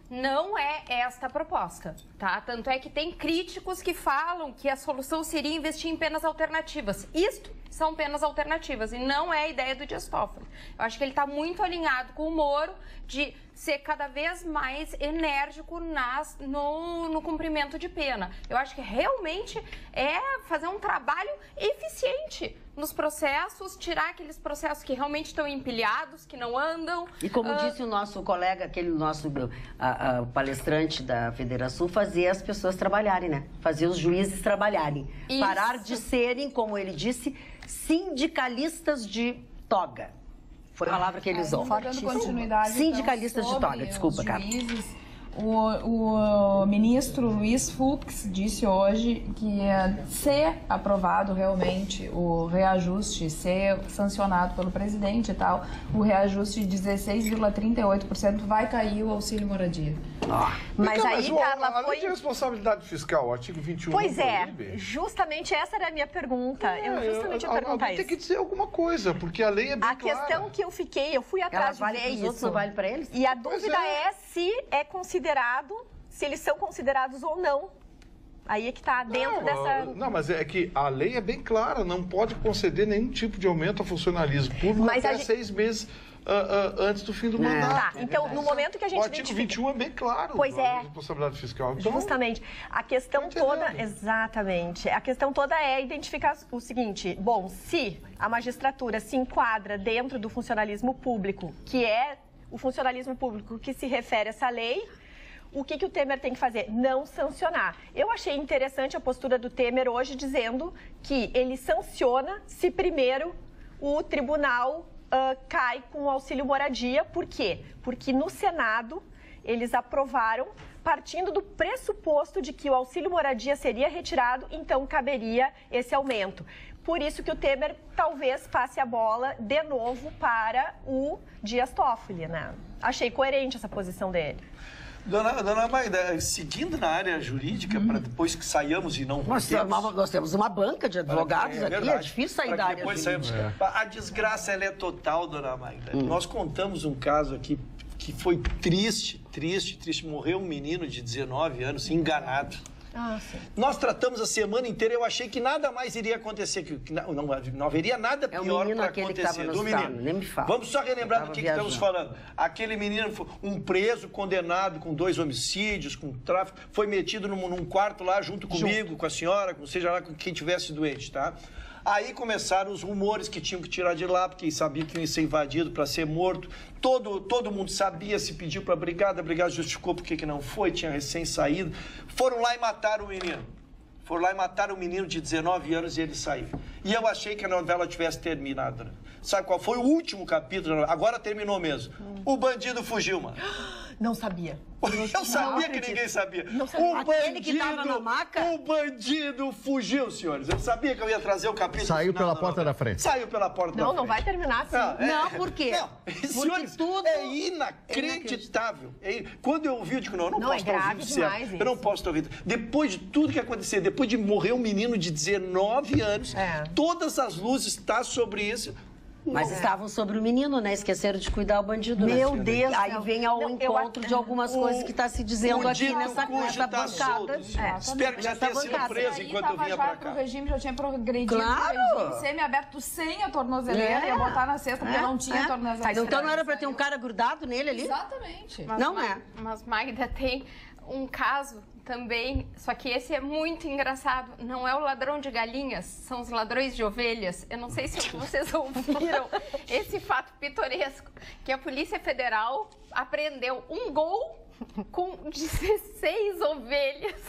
não é esta a proposta, tá? Tanto é que tem críticos que falam que a solução seria investir em penas alternativas. Isto são penas alternativas e não é a ideia do Dias Toffoli. Eu acho que ele está muito alinhado com o Moro de ser cada vez mais enérgico no cumprimento de pena. Eu acho que realmente é fazer um trabalho eficiente nos processos, tirar aqueles processos que realmente estão empilhados, que não andam. E como disse o nosso colega, aquele nosso palestrante da Federação, fazer as pessoas trabalharem, né? Fazer os juízes trabalharem. Isso. Parar de serem, como ele disse, sindicalistas de toga. Foi a palavra que ele usou. Dando continuidade, sindicalistas então, de toga, desculpa, cara. O ministro Luiz Fux disse hoje que se aprovado realmente o reajuste, ser sancionado pelo presidente e tal, o reajuste de 16,38% vai cair o auxílio moradia. Mas então, aí, Carla, a lei de responsabilidade fiscal, o artigo 21 Pois do é, PIB, justamente essa era a minha pergunta. Eu justamente ia perguntar isso. Tem que dizer alguma coisa, porque a lei é bem A questão que eu fui atrás vale de ver pros isso. outros, não vale para eles? E a dúvida é se é considerado, se eles são considerados ou não. Aí é que está dentro dessa... Não, mas é que a lei é bem clara, não pode conceder nenhum tipo de aumento ao funcionalismo público até 6 meses antes do fim do mandato. Tá, então no momento que a gente... O artigo 21 é bem claro. Pois é. Responsabilidade fiscal. Então, justamente. A questão toda... Exatamente. A questão toda é identificar o seguinte. Bom, se a magistratura se enquadra dentro do funcionalismo público, que é o funcionalismo público que se refere a essa lei... O que o Temer tem que fazer? Não sancionar. Eu achei interessante a postura do Temer hoje dizendo que ele sanciona se primeiro o tribunal cai com o auxílio moradia. Por quê? Porque no Senado eles aprovaram partindo do pressuposto de que o auxílio moradia seria retirado, então caberia esse aumento. Por isso que o Temer talvez passe a bola de novo para o Dias Toffoli, né? Achei coerente essa posição dele. Dona Magda, seguindo na área jurídica, para depois que saiamos e não nós temos uma banca de advogados aqui, é difícil sair da área jurídica. A desgraça ela é total, Dona Magda. Nós contamos um caso aqui que foi triste. Morreu um menino de 19 anos, enganado. Sim. Nós tratamos a semana inteira, eu achei que nada mais iria acontecer, que não haveria nada pior para acontecer. Do menino, nem me fala. Vamos só relembrar do que estamos falando. Aquele menino, um preso, condenado com 2 homicídios, com tráfico, foi metido num quarto lá junto comigo, com a senhora, com seja lá com quem tivesse doente, tá? Aí começaram os rumores que tinham que tirar de lá, porque sabiam que ia ser invadido para ser morto. Todo mundo sabia, se pediu para a brigada justificou porque que não foi, tinha recém saído. Foram lá e mataram o menino. Foram lá e mataram o menino de 19 anos e ele saiu. E eu achei que a novela tivesse terminado. Sabe qual foi o último capítulo? Agora terminou mesmo. O bandido fugiu, mano. Não sabia. Eu sabia que ninguém sabia. Aquele que estava na maca? O bandido fugiu, senhores. Eu sabia que eu ia trazer o capítulo. Saiu pela porta da frente. Saiu pela porta da frente. Não vai terminar assim. Não, por quê? Senhores, tudo é inacreditável. Quando eu ouvi, eu digo, não posso estar ouvindo certo. Eu não posso estar ouvindo. Depois de tudo que aconteceu, depois de morrer um menino de 19 anos, todas as luzes estão sobre isso. Mas estavam sobre o menino, né? Esqueceram de cuidar o bandido. Meu Deus! Aí vem ao encontro de algumas coisas que está se dizendo aqui nessa bancada. Espero que já tenha sido preso enquanto eu vinha para cá. O regime já tinha progredido. Claro! Semi-aberto sem a tornozeleira, ia botar na cesta porque não tinha tornozeleira. Então não era para ter um cara grudado nele ali? Exatamente. Não é. Mas Magda tem um caso também, só que esse é muito engraçado. Não é o ladrão de galinhas, são os ladrões de ovelhas. Eu não sei se vocês ouviram esse fato pitoresco, que a Polícia Federal apreendeu um Gol com 16 ovelhas.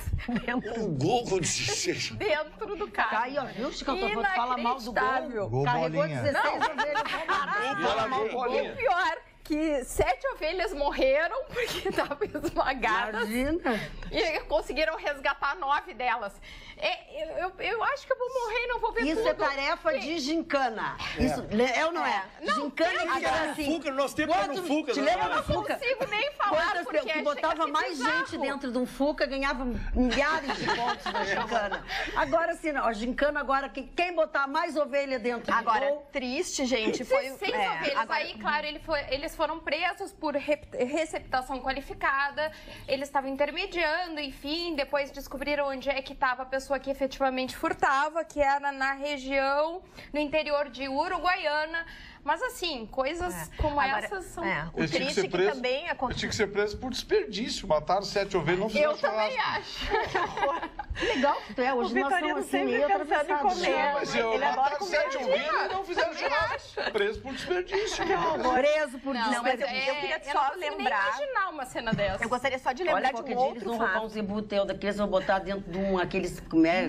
Um Gol com 16? Dentro do carro. Aí, ó, viu, Chico, eu fala mal do Gol. Carregou 16 ovelhas. E o pior, que 7 ovelhas morreram porque estavam esmagadas. Imagina. E conseguiram resgatar 9 delas. Eu acho que eu vou morrer e não vou ver tudo. Isso é tarefa de gincana. Isso é ou não é? Gincana que era assim. Fuca, nós temos no Fuca. Te lembra do Fuca? Eu não consigo nem falar porque que botava mais gente dentro de um Fuca, ganhava milhares de pontos na gincana. Agora sim, a gincana agora, quem botar mais ovelha dentro do Agora, gol... triste, gente, foi... 16 ovelhas. Agora... Aí, claro, eles foram presos por receptação qualificada, eles estavam intermediando, enfim, depois descobriram onde é que estava a pessoa que efetivamente furtava, que era na região, no interior de Uruguaiana. Mas assim, coisas como essas são... O triste que também aconteceu... Tinha que ser preso por desperdício. Mataram 7 ovelhas e não fizeram churrasco. Eu também acho. Que legal que tu é. Hoje nós estamos assim, meio atravessados. Mas mataram 7 ovelhas e não fizeram churrasco. Preso por desperdício. Preso por desperdício. Não, mas eu queria só lembrar... nem imaginar uma cena dessa. Eu gostaria só de lembrar de um outro eles vão roubar uns embuteu daqueles, vão botar dentro de aqueles...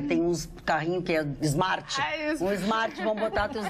Tem uns carrinhos que é Smart. Um Smart, vão botar teus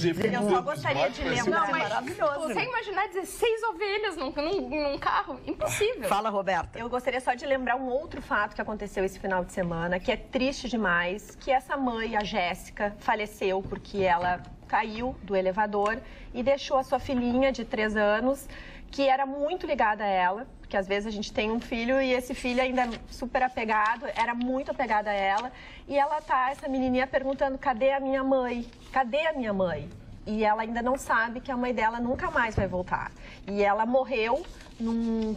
Eu só gostaria de lembrar. Não, mas maravilhoso. Você imaginar 16 ovelhas num carro? Impossível. Fala, Roberta. Eu gostaria só de lembrar um outro fato que aconteceu esse final de semana, que é triste demais, que essa mãe, a Jéssica, faleceu porque ela caiu do elevador e deixou a sua filhinha de 3 anos, que era muito ligada a ela, porque às vezes a gente tem um filho e esse filho ainda é super apegado, era muito apegado a ela, e essa menininha perguntando, cadê a minha mãe? Cadê a minha mãe? E ela ainda não sabe que a mãe dela nunca mais vai voltar. E ela morreu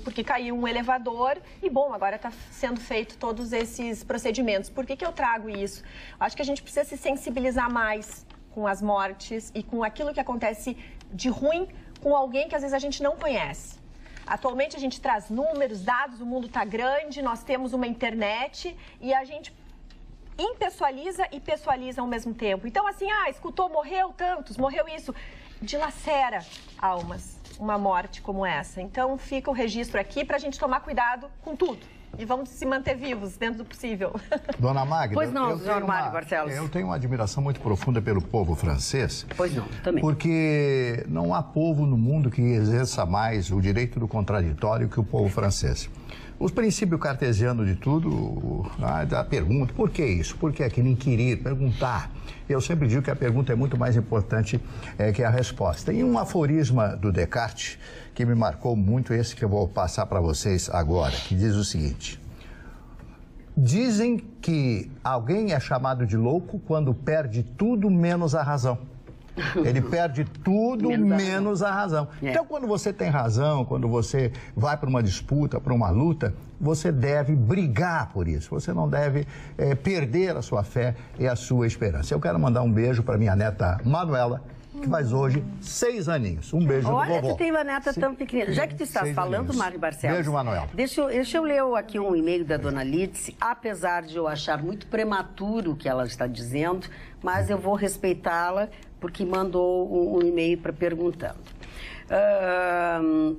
porque caiu um elevador e, bom, agora está sendo feito todos esses procedimentos. Por que eu trago isso? Acho que a gente precisa se sensibilizar mais com as mortes e com aquilo que acontece de ruim com alguém que às vezes a gente não conhece. Atualmente a gente traz números, dados, o mundo está grande, nós temos uma internet e a gente impessoaliza e pessoaliza ao mesmo tempo. Então, assim, escutou, morreu tantos, morreu isso. Dilacera almas, uma morte como essa. Então, fica o registro aqui para a gente tomar cuidado com tudo. E vamos se manter vivos dentro do possível. Dona Magda, pois não, senhor Mário Barcelos. Eu tenho uma admiração muito profunda pelo povo francês. Pois não, também. Porque não há povo no mundo que exerça mais o direito do contraditório que o povo francês. Os princípios cartesianos de tudo, da pergunta, por que isso? Por que aquilo? Inquirir, perguntar. Eu sempre digo que a pergunta é muito mais importante que a resposta. E um aforisma do Descartes que me marcou muito, esse que eu vou passar para vocês agora, que diz o seguinte: dizem que alguém é chamado de louco quando perde tudo menos a razão. Ele perde tudo menos a razão. Então, quando você tem razão, quando você vai para uma disputa, para uma luta, você deve brigar por isso. Você não deve perder a sua fé e a sua esperança. Eu quero mandar um beijo para minha neta Manuela, que faz hoje 6 aninhos. Um beijo do vovô. Olha, tu tem uma neta tão pequena. Já que tu estás falando, Mário Barcelos... Beijo, Manuela. Deixa eu ler aqui um e-mail da dona Lídice, apesar de eu achar muito prematuro o que ela está dizendo, mas eu vou respeitá-la, porque mandou um e-mail perguntando.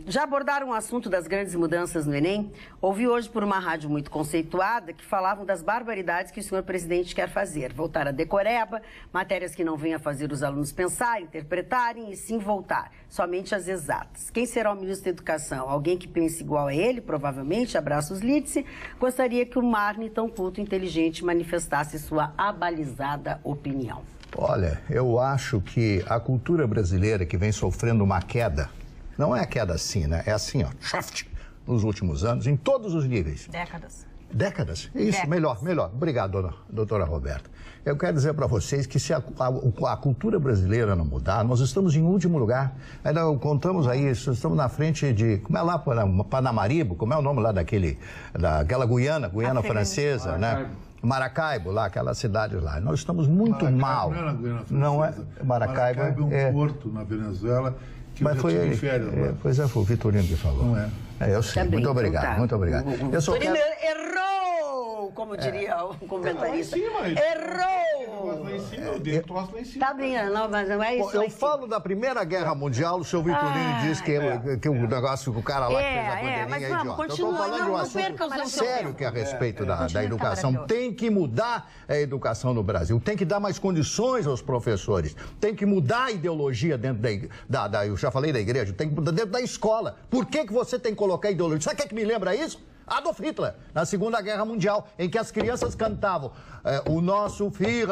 Já abordaram o assunto das grandes mudanças no Enem? Ouvi hoje por uma rádio muito conceituada que falavam das barbaridades que o senhor presidente quer fazer. Voltar a decoreba, matérias que não venham a fazer os alunos pensar, interpretarem e sim voltar, somente as exatas. Quem será o ministro da Educação? Alguém que pense igual a ele, provavelmente, abraços Lídice. Gostaria que o Marne, tão culto e inteligente, manifestasse sua abalizada opinião. Olha, eu acho que a cultura brasileira que vem sofrendo uma queda, não é queda assim, né? É assim, ó, nos últimos anos, em todos os níveis. Décadas. Décadas? Isso, melhor. Obrigado, doutora Roberta. Eu quero dizer para vocês que se a cultura brasileira não mudar, nós estamos em último lugar. Ainda contamos aí, estamos na frente de, como é lá, Panamaribo, como é o nome lá daquela Guiana francesa, né? Maracaibo, lá, aquela cidade lá. Nós estamos muito mal. Não é na Guiana Francesa. Não é? Maracaibo é um porto na Venezuela que mas foi ele. Pois é, foi o Vitorino que falou. Não é? Eu sei. Também, muito obrigado, muito obrigado. Eu só quero... Errou! Como diria o comentarista. Errou! Lá em cima, eu dei troço lá em cima. Tá bem, não, mas não é isso. Eu falo da Primeira Guerra Mundial, o seu Vitorino diz que o negócio que o cara lá que fez a bandeirinha mas é vamos, idiota. continua, Eu estou falando de um assunto sério que é a respeito da educação. Tem que mudar a educação no Brasil, tem que dar mais condições aos professores, tem que mudar a ideologia dentro eu já falei da igreja, tem que mudar dentro da escola. Por que você tem que colocar ideologia? Sabe o que é que me lembra isso? Adolf Hitler, na Segunda Guerra Mundial, em que as crianças cantavam o nosso Führer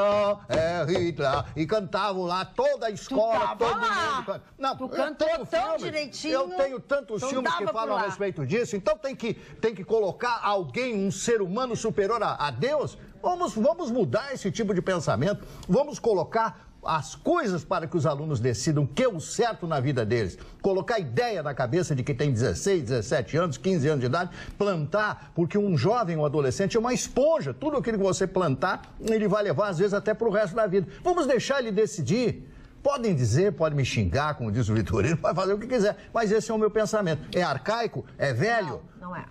é Hitler, e cantavam lá toda a escola, todo mundo. Não, tu cantou tão direitinho. Eu tenho tantos filmes que falam a respeito disso, então tem que colocar alguém, um ser humano superior a Deus. Vamos mudar esse tipo de pensamento, vamos colocar as coisas para que os alunos decidam o que é o certo na vida deles. Colocar ideia na cabeça de quem tem 16, 17 anos, 15 anos de idade, plantar, porque um jovem, um adolescente é uma esponja. Tudo aquilo que você plantar, ele vai levar, às vezes, até para o resto da vida. Vamos deixar ele decidir. Podem dizer, podem me xingar, como diz o Vitorino, vai fazer o que quiser, mas esse é o meu pensamento. É arcaico? É velho? Não é.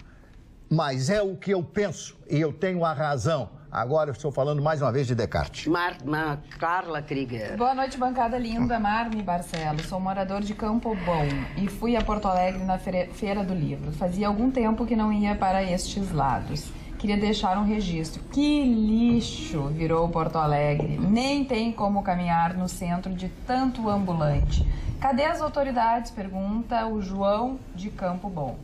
Mas é o que eu penso e eu tenho a razão. Agora eu estou falando mais uma vez de Descartes. Carla Krieger. Boa noite, bancada linda. Marne Barcelos. Sou morador de Campo Bom e fui a Porto Alegre na Feira do Livro. Fazia algum tempo que não ia para estes lados. Queria deixar um registro. Que lixo virou Porto Alegre. Nem tem como caminhar no centro de tanto ambulante. Cadê as autoridades? Pergunta o João de Campo Bom.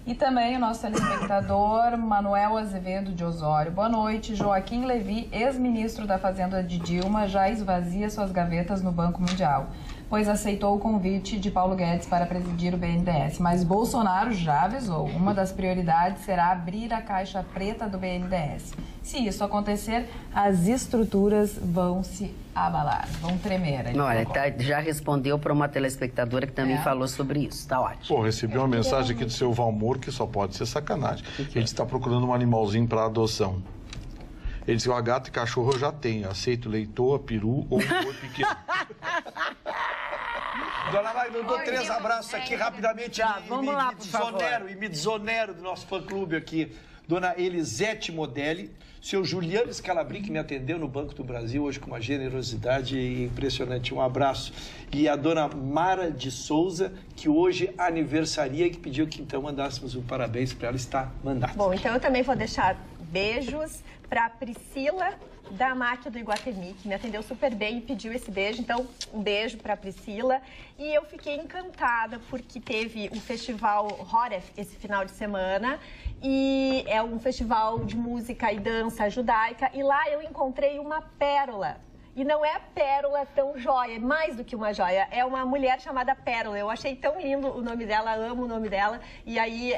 E também o nosso telespectador Manuel Azevedo de Osório. Boa noite. Joaquim Levy, ex-ministro da Fazenda de Dilma, já esvazia suas gavetas no Banco Mundial, pois aceitou o convite de Paulo Guedes para presidir o BNDES. Mas Bolsonaro já avisou. Uma das prioridades será abrir a caixa preta do BNDES. Se isso acontecer, as estruturas vão se abalar, vão tremer. Olha, já respondeu para uma telespectadora que também falou sobre isso. Tá ótimo. Pô, recebi uma mensagem aqui do seu Valmor que só pode ser sacanagem. Ele está procurando um animalzinho para adoção. Ele disse, ó, gato e cachorro eu já tenho. Aceito leitoa, peru ou um boi pequeno. Dona Magda, eu dou 3 abraços aqui rapidamente. Vamos lá, por favor. E me desonero do nosso fã-clube aqui. Dona Elisete Modelli, seu Juliano Scalabri, que me atendeu no Banco do Brasil hoje com uma generosidade impressionante. Um abraço. E a dona Mara de Souza, que hoje aniversaria e que pediu que então mandássemos um parabéns para ela. Está mandado. Bom, então eu também vou deixar beijos para Priscila da Máquina do Iguatemi, que me atendeu super bem e pediu esse beijo. Então, um beijo para Priscila. E eu fiquei encantada porque teve um festival Horef esse final de semana. E é um festival de música e dança judaica. E lá eu encontrei uma pérola. E não é pérola tão joia, é mais do que uma joia. É uma mulher chamada Pérola. Eu achei tão lindo o nome dela, amo o nome dela. E aí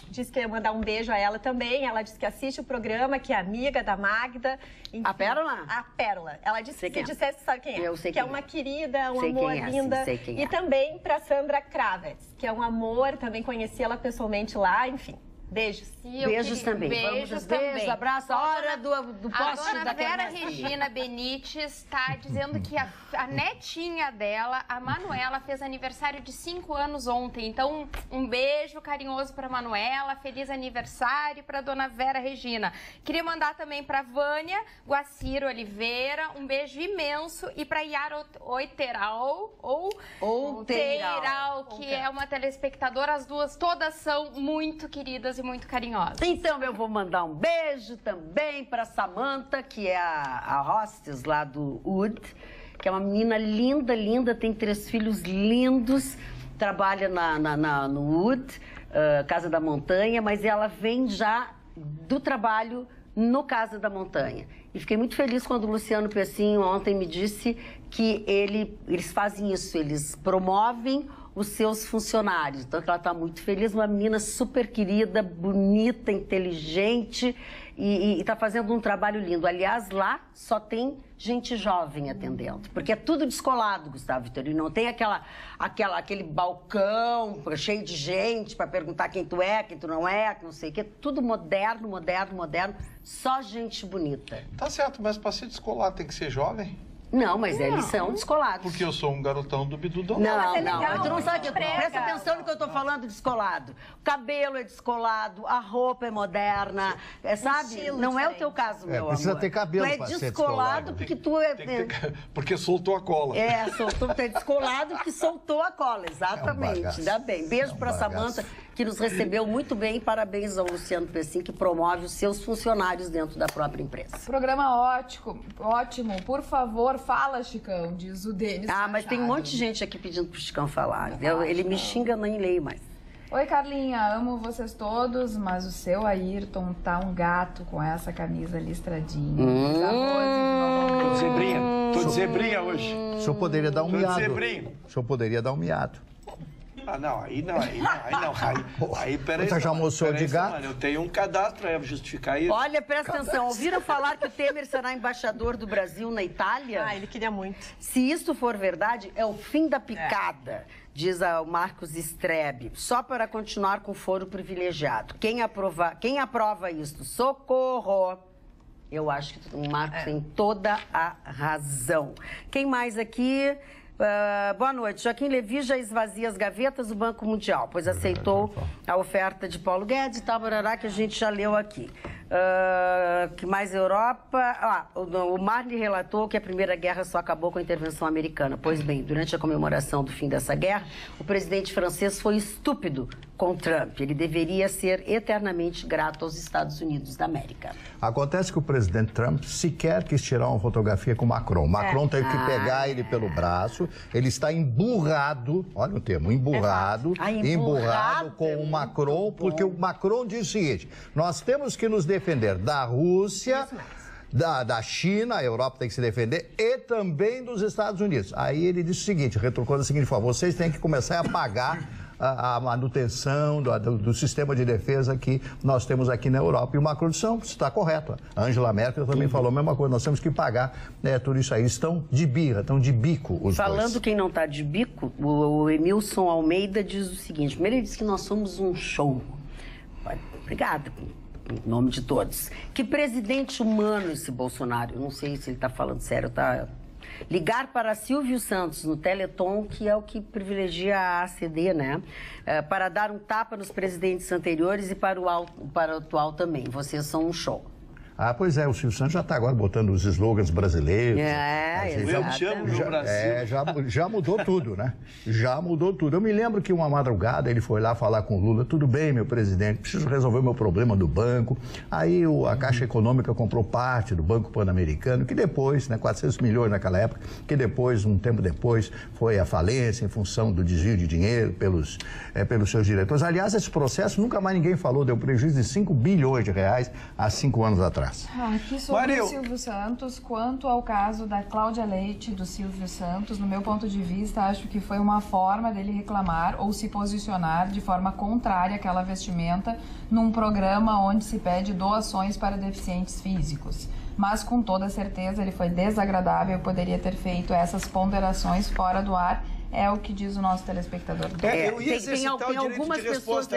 disse que ia mandar um beijo a ela também. Ela disse que assiste o programa, que é amiga da Magda. Enfim, a Pérola? A Pérola. Ela disse que se dissesse, sabe quem é? Eu sei que é uma querida, um amor linda. Sei quem é. E também para Sandra Kravitz, que é um amor, também conheci ela pessoalmente lá, enfim. Beijos. Beijos também. Beijos também. Beijos, abraço. A hora do poste da dona Vera Regina Benites está dizendo que a netinha dela, a Manuela, fez aniversário de 5 anos ontem. Então, um beijo carinhoso para Manuela, feliz aniversário para dona Vera Regina. Queria mandar também para Vânia Guaciro Oliveira, um beijo imenso. E para Yara Oiteral, que é uma telespectadora. As duas todas são muito queridas e muito carinhosas. Então eu vou mandar um beijo também para Samantha, que é a hostess lá do Wood, que é uma menina linda, linda, tem 3 filhos lindos, trabalha no Wood, Casa da Montanha, mas ela vem já do trabalho no Casa da Montanha. E fiquei muito feliz quando o Luciano Pessinho ontem me disse que eles fazem isso, eles promovem os seus funcionários. Então, ela está muito feliz, uma menina super querida, bonita, inteligente e está fazendo um trabalho lindo. Aliás, lá só tem gente jovem atendendo, porque é tudo descolado, Gustavo Vitorino. Não tem aquele balcão cheio de gente para perguntar quem tu é, quem tu não é, não sei o quê. Tudo moderno, moderno, moderno, só gente bonita. Tá certo, mas para ser descolado tem que ser jovem? Não, mas eles são descolados. Porque eu sou um garotão do Bidu. Não, tu não sabe. Presta atenção no que eu tô falando descolado. O cabelo é descolado, a roupa é moderna, sabe? Não é o teu caso, meu amor. Precisa ter cabelo pra ser descolado porque tu é... Porque soltou a cola. Tu é descolado porque soltou a cola, exatamente. Ainda bem. Beijo pra Samantha, que nos recebeu muito bem. Parabéns ao Luciano Pessin, que promove os seus funcionários dentro da própria empresa. Programa ótimo. Por favor, fala, Chicão, diz o Denis. Mas tem um monte de gente aqui pedindo pro Chicão falar. Ele me xinga, eu nem leio mais. Oi, Carlinha, amo vocês todos, mas o seu Ayrton tá um gato com essa camisa listradinha. Tô de zebrinha hoje. O senhor poderia dar um miado. O senhor poderia dar um miado. Ah, não, aí não. Aí peraí. Você já almoçou de gato? Eu tenho um cadastro para justificar isso. Olha, presta atenção. Ouviram falar que o Temer será embaixador do Brasil na Itália? Ah, ele queria muito. Se isso for verdade, é o fim da picada, diz o Marcos Strebe. Só para continuar com foro privilegiado. Quem aprova isso? Socorro! Eu acho que o Marcos tem toda a razão. Quem mais aqui? Boa noite. Joaquim Levy já esvazia as gavetas do Banco Mundial, pois aceitou a oferta de Paulo Guedes e tal, barará, que a gente já leu aqui. Que mais Europa? O Marley relatou que a Primeira Guerra só acabou com a intervenção americana. Pois bem, durante a comemoração do fim dessa guerra, o presidente francês foi estúpido com Trump. Ele deveria ser eternamente grato aos Estados Unidos da América. Acontece que o presidente Trump sequer quis tirar uma fotografia com Macron. Macron teve que pegar ele pelo braço. Ele está emburrado, olha o termo, emburrado com o Macron, porque o Macron diz o seguinte: nós temos que nos defender da Rússia, da China, a Europa tem que se defender, e também dos Estados Unidos. Aí ele disse o seguinte, retrucou da seguinte forma: vocês têm que começar a pagar a manutenção do sistema de defesa que nós temos aqui na Europa. E o Macron disse, não, está correto. A Angela Merkel também falou a mesma coisa, nós temos que pagar tudo isso aí. Estão de birra, estão de bico os Falando dois. Quem não está de bico, o Emilson Almeida diz o seguinte, primeiro ele diz que nós somos um show. Obrigada, em nome de todos. Que presidente humano esse Bolsonaro. Eu não sei se ele está falando sério, tá... Ligar para Silvio Santos no Teleton, que é o que privilegia a ACD, né? Para dar um tapa nos presidentes anteriores e para o atual também. Vocês são um show. Ah, pois é, o Silvio Santos já está agora botando os slogans brasileiros. Eu te amo no Brasil. Já mudou tudo, né? Já mudou tudo. Eu me lembro que uma madrugada ele foi lá falar com o Lula, tudo bem, meu presidente, preciso resolver o meu problema do banco. Aí a Caixa Econômica comprou parte do Banco Pan-Americano, que depois, 400 milhões naquela época, que depois, um tempo depois, foi à falência em função do desvio de dinheiro pelos seus diretores. Aliás, esse processo nunca mais ninguém falou, deu prejuízo de 5 bilhões de reais há 5 anos atrás. Aqui sobre o Silvio Santos, quanto ao caso da Cláudia Leite do Silvio Santos, no meu ponto de vista, acho que foi uma forma dele reclamar ou se posicionar de forma contrária àquela vestimenta num programa onde se pede doações para deficientes físicos. Mas com toda certeza ele foi desagradável e poderia ter feito essas ponderações fora do ar. É o que diz o nosso telespectador. Eu ia exercitar o direito de resposta.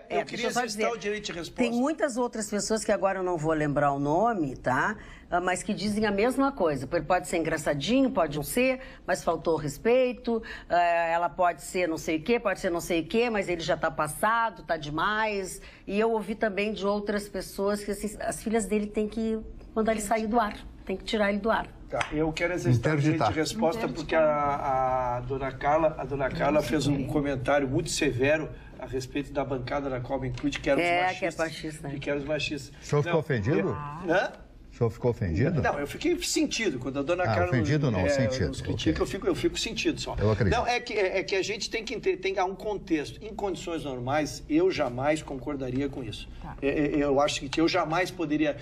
Eu queria exercitar o direito de resposta. Tem muitas outras pessoas que agora eu não vou lembrar o nome, tá? Mas que dizem a mesma coisa. Ele pode ser engraçadinho, pode não ser, mas faltou respeito. Ela pode ser não sei o quê, pode ser não sei o quê, mas ele já está passado, está demais. E eu ouvi também de outras pessoas que assim, as filhas dele têm que mandar ele sair do ar. Tem que tirar ele do ar. Tá, eu quero exercitar o direito de resposta porque a dona Carla fez um comentário muito severo a respeito da bancada da qual me inclui, que era os machistas. Que é machista. Que era os machistas. O senhor ficou ofendido? Hã? O senhor ficou ofendido? Não, eu fiquei sentido. Quando a dona Carla ofendido sentido. nos critica, okay. eu fico sentido só. Eu acredito. Não, é que a gente tem que dar um contexto. Em condições normais, eu jamais concordaria com isso. Tá. Eu acho que eu jamais poderia,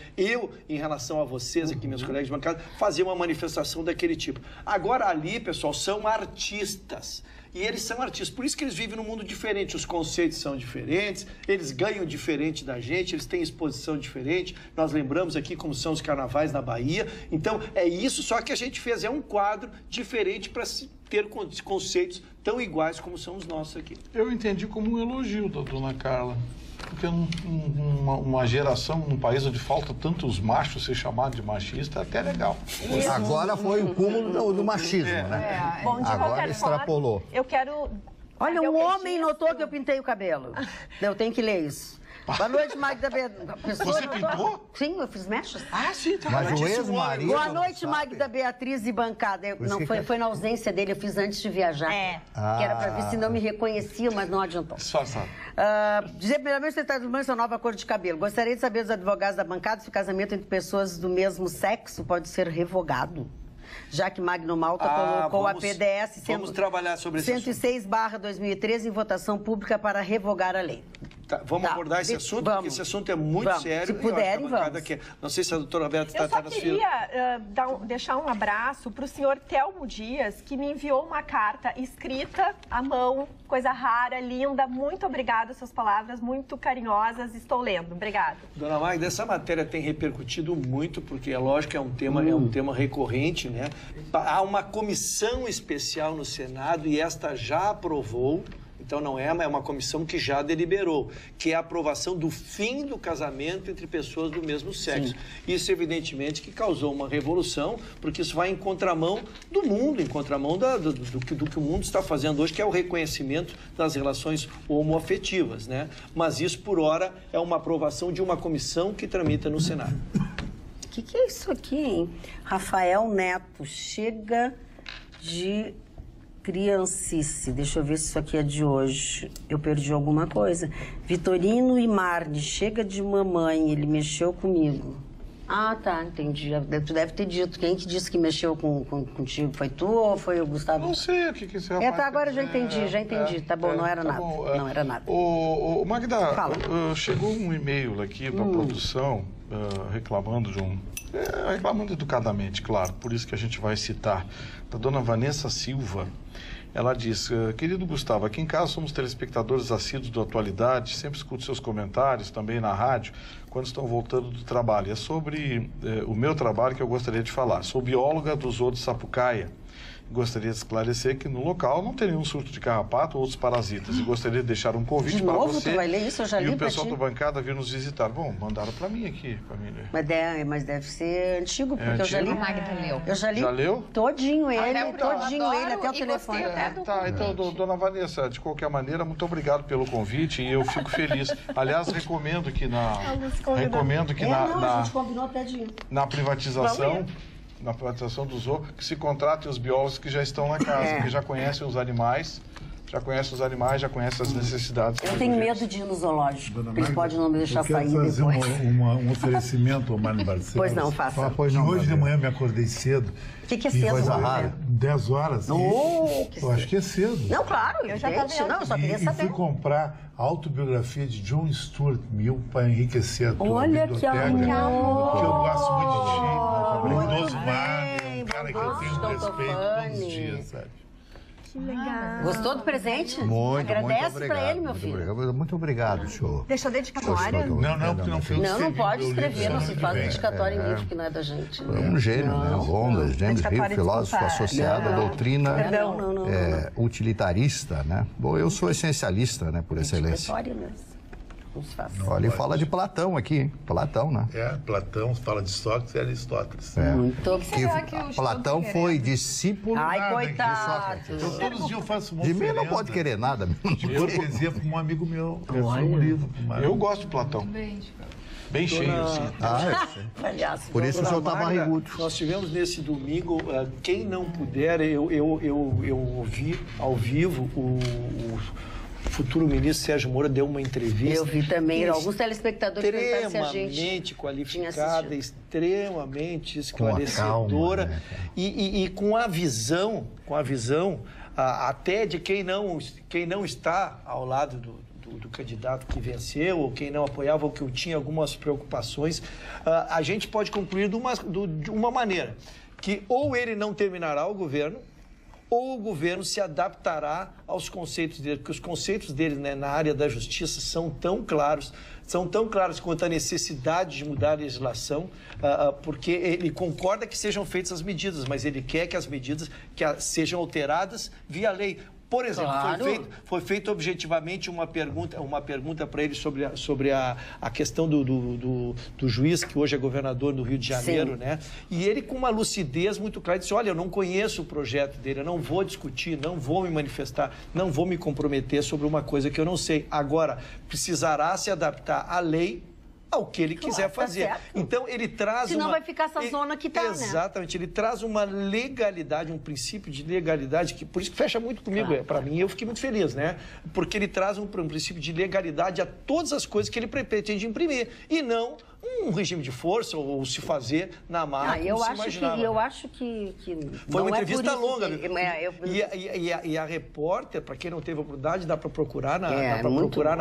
em relação a vocês aqui, meus colegas de bancada, fazer uma manifestação daquele tipo. Agora ali, pessoal, são artistas. E eles são artistas, por isso que eles vivem num mundo diferente, os conceitos são diferentes, eles ganham diferente da gente, eles têm exposição diferente, nós lembramos aqui como são os carnavais na Bahia, então é isso, só que a gente fez, um quadro diferente para ter conceitos tão iguais como são os nossos aqui. Eu entendi como um elogio da dona Carla. Porque uma geração, num país onde falta tantos machos ser chamado de machista, é até legal. Isso. Agora foi o cúmulo do machismo, né? Bom, de agora extrapolou. Forma, eu quero... Olha, um homem notou que eu pintei o cabelo. Eu tenho que ler isso. Boa noite, Magda Beatriz. Você pintou? Sim, eu fiz mechas. Ah, sim, tá. Mas o ex-marido... Boa noite, Magda Beatriz e bancada. Foi na ausência dele, eu fiz antes de viajar. Que era para ver se não me reconhecia, mas não adiantou. Dizer primeiramente, você está tomando essa nova cor de cabelo. Gostaria de saber dos advogados da bancada se o casamento entre pessoas do mesmo sexo pode ser revogado. Já que Magno Malta colocou a PDS 106/2013 em votação pública para revogar a lei. Vamos abordar esse assunto, porque esse assunto é muito sério. Se puderem, vamos. Não sei se a doutora Roberta está nas filas. Eu só queria deixar um abraço para o senhor Telmo Dias, que me enviou uma carta escrita à mão, coisa rara, linda. Muito obrigada, suas palavras muito carinhosas. Estou lendo. Obrigada. Dona Magda, essa matéria tem repercutido muito, porque é lógico que é um tema recorrente, né? Há uma comissão especial no Senado e esta já aprovou. Então, não é uma comissão que já deliberou, que é a aprovação do fim do casamento entre pessoas do mesmo sexo. Sim. Isso, evidentemente, que causou uma revolução, porque isso vai em contramão do mundo, em contramão do que o mundo está fazendo hoje, que é o reconhecimento das relações homoafetivas, né? Mas isso, por hora, é uma aprovação de uma comissão que tramita no Senado. O que é isso aqui, hein? Rafael Neto, chega de... criancice, deixa eu ver se isso aqui é de hoje. Eu perdi alguma coisa. Vitorino e Marne, chega de mamãe, ele mexeu comigo. Ah, tá, entendi. Tu deve ter dito. Quem que disse que mexeu contigo? Foi tu ou foi o Gustavo? Não sei o que esse rapaz... Tá, agora já entendi. Tá bom, não era nada. Não era nada. Ô, Magda, chegou um e-mail aqui para a produção reclamando de reclamando educadamente, claro, por isso que a gente vai citar, da dona Vanessa Silva. Ela diz: querido Gustavo, aqui em casa somos telespectadores assíduos da Atualidade, sempre escuto seus comentários também na rádio, quando estão voltando do trabalho. É sobre o meu trabalho que eu gostaria de falar. Sou bióloga do Zoo de Sapucaia. Gostaria de esclarecer que no local não tem nenhum surto de carrapato ou outros parasitas. E gostaria de deixar um convite para você. Tu vai ler isso? Eu já li. E o pessoal da bancada vir nos visitar. Bom, mandaram para mim aqui, para mim ler. Mas deve ser antigo, porque eu já li. Magda leu. Eu já li. Já leu? Todinho ele, até o telefone. Tá, então, dona Vanessa, de qualquer maneira, muito obrigado pelo convite e eu fico feliz. Aliás, recomendo que a gente combinou até de ir. Na privatização do zoo, que se contratem os biólogos que já estão na casa, que já conhecem os animais, já conhecem as necessidades. Eu tenho medo de ir no zoológico, eles podem não me deixar sair depois. Eu quero fazer um oferecimento ao Mário Barcelos. Pois não, faça. Hoje de manhã me acordei cedo. O que é cedo? 10 horas. Eu acho que é cedo. Não, claro, eu já só queria saber. E fui comprar a autobiografia de John Stuart Mill para enriquecer a tua biblioteca. Porque eu gosto muito de ti, um idoso Mário, um cara que eu tenho respeito todos os dias, sabe? Que legal. Gostou do presente? Muito, agradece para ele, meu filho. Muito obrigado, senhor. Deixou dedicatória? Não, porque não foi o não pode escrever, não se faz dedicatória em livro que não é da gente. Um gênio, né? Londres, James Hill, filósofo associado à doutrina utilitarista, né? Bom, eu sou essencialista, né, por excelência. Olha, e fala de Platão aqui, hein? Platão, né? Platão fala de Sócrates e Aristóteles. Muito. Platão foi discípulo de Sócrates. Eu todos os dias eu faço uma de mim não pode querer nada. De cortesia para um amigo meu. Um livro. Eu gosto de Platão. Bem cheio, sim. Por isso o senhor está barrigudo. Nós tivemos nesse domingo, quem não puder, eu ouvi ao vivo o futuro ministro Sérgio Moro deu uma entrevista. Eu vi também, alguns telespectadores perguntaram se a gente extremamente qualificada, extremamente esclarecedora, calma, né, e com a visão até de quem não está ao lado do candidato que venceu, ou quem não apoiava, ou que tinha algumas preocupações. A gente pode concluir de uma maneira, que ou ele não terminará o governo, ou o governo se adaptará aos conceitos dele, porque os conceitos dele, né, na área da justiça são tão claros quanto a necessidade de mudar a legislação, porque ele concorda que sejam feitas as medidas, mas ele quer que as medidas sejam alteradas via lei. Por exemplo, claro. foi feita objetivamente uma pergunta para ele sobre a questão do juiz, que hoje é governador do Rio de Janeiro, né? E ele, com uma lucidez muito clara, disse: olha, eu não conheço o projeto dele, eu não vou discutir, não vou me manifestar, não vou me comprometer sobre uma coisa que eu não sei. Agora, precisará se adaptar à lei ao que ele quiser fazer. Tá, então, ele traz Senão vai ficar essa zona que está, exatamente, né? Ele traz uma legalidade, um princípio de legalidade, que por isso que fecha muito comigo. Claro. Para mim, eu fiquei muito feliz, né? Porque ele traz um princípio de legalidade a todas as coisas que ele pretende imprimir, e não um regime de força ou se fazer na marra, como se imaginava. Eu acho que foi uma entrevista longa. E a repórter, para quem não teve a oportunidade, dá para procurar na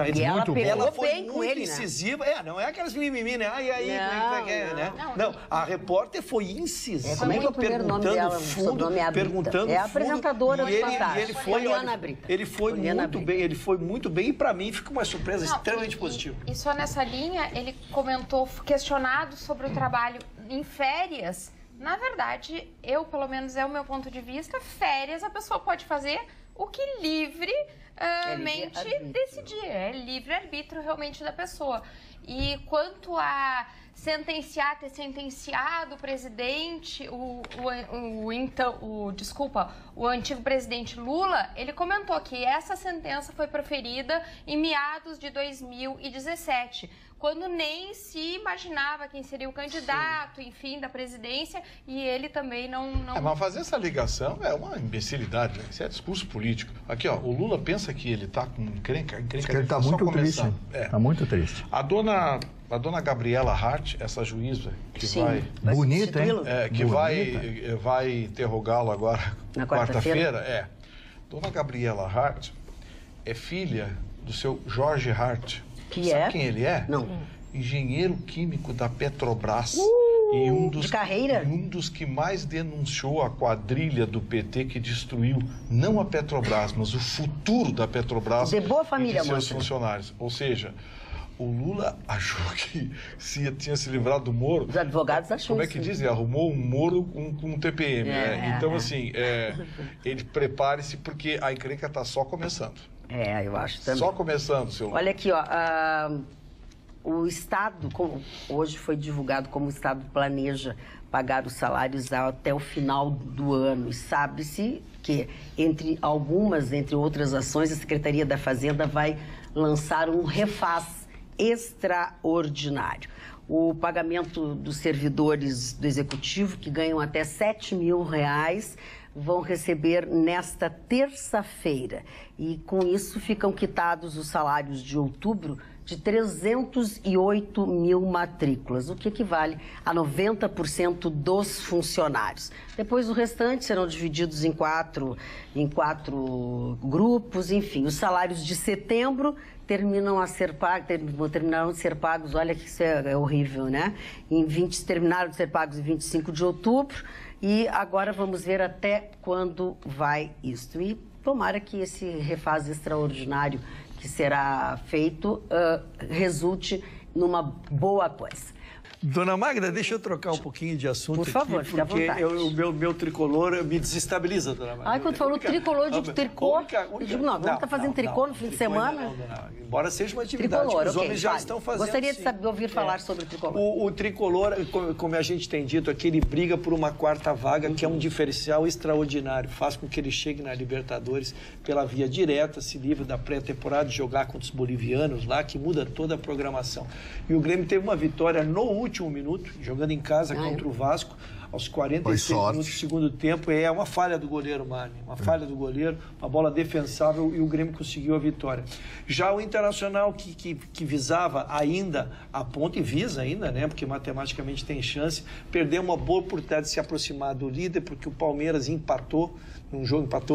rede. Ela foi muito incisiva. Né? Não é aquelas mimimi, né? Não, a repórter foi incisiva. Como é que é o primeiro nome dela? Perguntando é a apresentadora do Fantástico. Ele foi muito bem e para mim fica uma surpresa extremamente positiva. E só nessa linha, ele comentou, questionado sobre o trabalho em férias. Na verdade, pelo menos é o meu ponto de vista, férias a pessoa pode fazer o que livremente decidir. É livre-arbítrio realmente da pessoa. E quanto a ter sentenciado o presidente, o antigo presidente Lula, ele comentou que essa sentença foi proferida em meados de 2017, quando nem se imaginava quem seria o candidato, enfim, da presidência, e ele também não... Mas fazer essa ligação é uma imbecilidade, né? Isso é discurso político. Aqui, ó, o Lula pensa que ele está com encrenca ele está muito triste. Está muito triste. A dona Gabriela Hart, essa juíza que vai... Bonita, hein? Que vai interrogá-lo agora na quarta-feira. Dona Gabriela Hart é filha do seu Jorge Hart. Sabe quem ele é? Não. Engenheiro químico da Petrobras. E de carreira? Um dos que mais denunciou a quadrilha do PT que destruiu não a Petrobras, mas o futuro da Petrobras. De boa família, e de seus funcionários. Ou seja, o Lula achou que tinha se livrado do Moro. Os advogados acham Como é que dizem? Arrumou um Moro com um TPM. Né? Então, assim, ele prepare-se porque a encrenca está só começando. Eu acho também. Só começando, seu... Olha aqui, ó, o Estado, hoje foi divulgado como o Estado planeja pagar os salários até o final do ano. E sabe-se que, entre outras ações, a Secretaria da Fazenda vai lançar um refaz extraordinário. O pagamento dos servidores do Executivo, que ganham até R$7 mil, vão receber nesta terça-feira. E com isso ficam quitados os salários de outubro de 308 mil matrículas, o que equivale a 90% dos funcionários. Depois o restante serão divididos em quatro grupos, enfim. Os salários de setembro terminaram de ser pagos, olha que isso é horrível, né? Terminaram de ser pagos em 25 de outubro e agora vamos ver até quando vai isso. E tomara que esse refaz extraordinário que será feito resulte numa boa coisa. Dona Magda, deixa eu trocar um pouquinho de assunto. Por favor, aqui, fique à vontade. Porque o meu tricolor me desestabiliza, Dona Magda. Quando falou tricolor, eu digo tricô. Eu digo, vamos estar fazendo tricô no fim de semana? Não. Embora seja uma atividade tricolor, que os homens já estão fazendo. Gostaria de ouvir falar sobre o tricolor. O tricolor, como a gente tem dito aqui, ele briga por uma quarta vaga, que é um diferencial extraordinário. Faz com que ele chegue na Libertadores pela via direta, se livre da pré-temporada, jogar contra os bolivianos lá, que muda toda a programação. E o Grêmio teve uma vitória no último minuto, jogando em casa contra o Vasco, aos 46 minutos do segundo tempo. É uma falha do goleiro, Marne. Uma falha do goleiro, uma bola defensável, e o Grêmio conseguiu a vitória. Já o Internacional, que visava ainda a ponta, e visa ainda, né? Porque matematicamente tem chance, perdeu uma boa oportunidade de se aproximar do líder, porque o Palmeiras empatou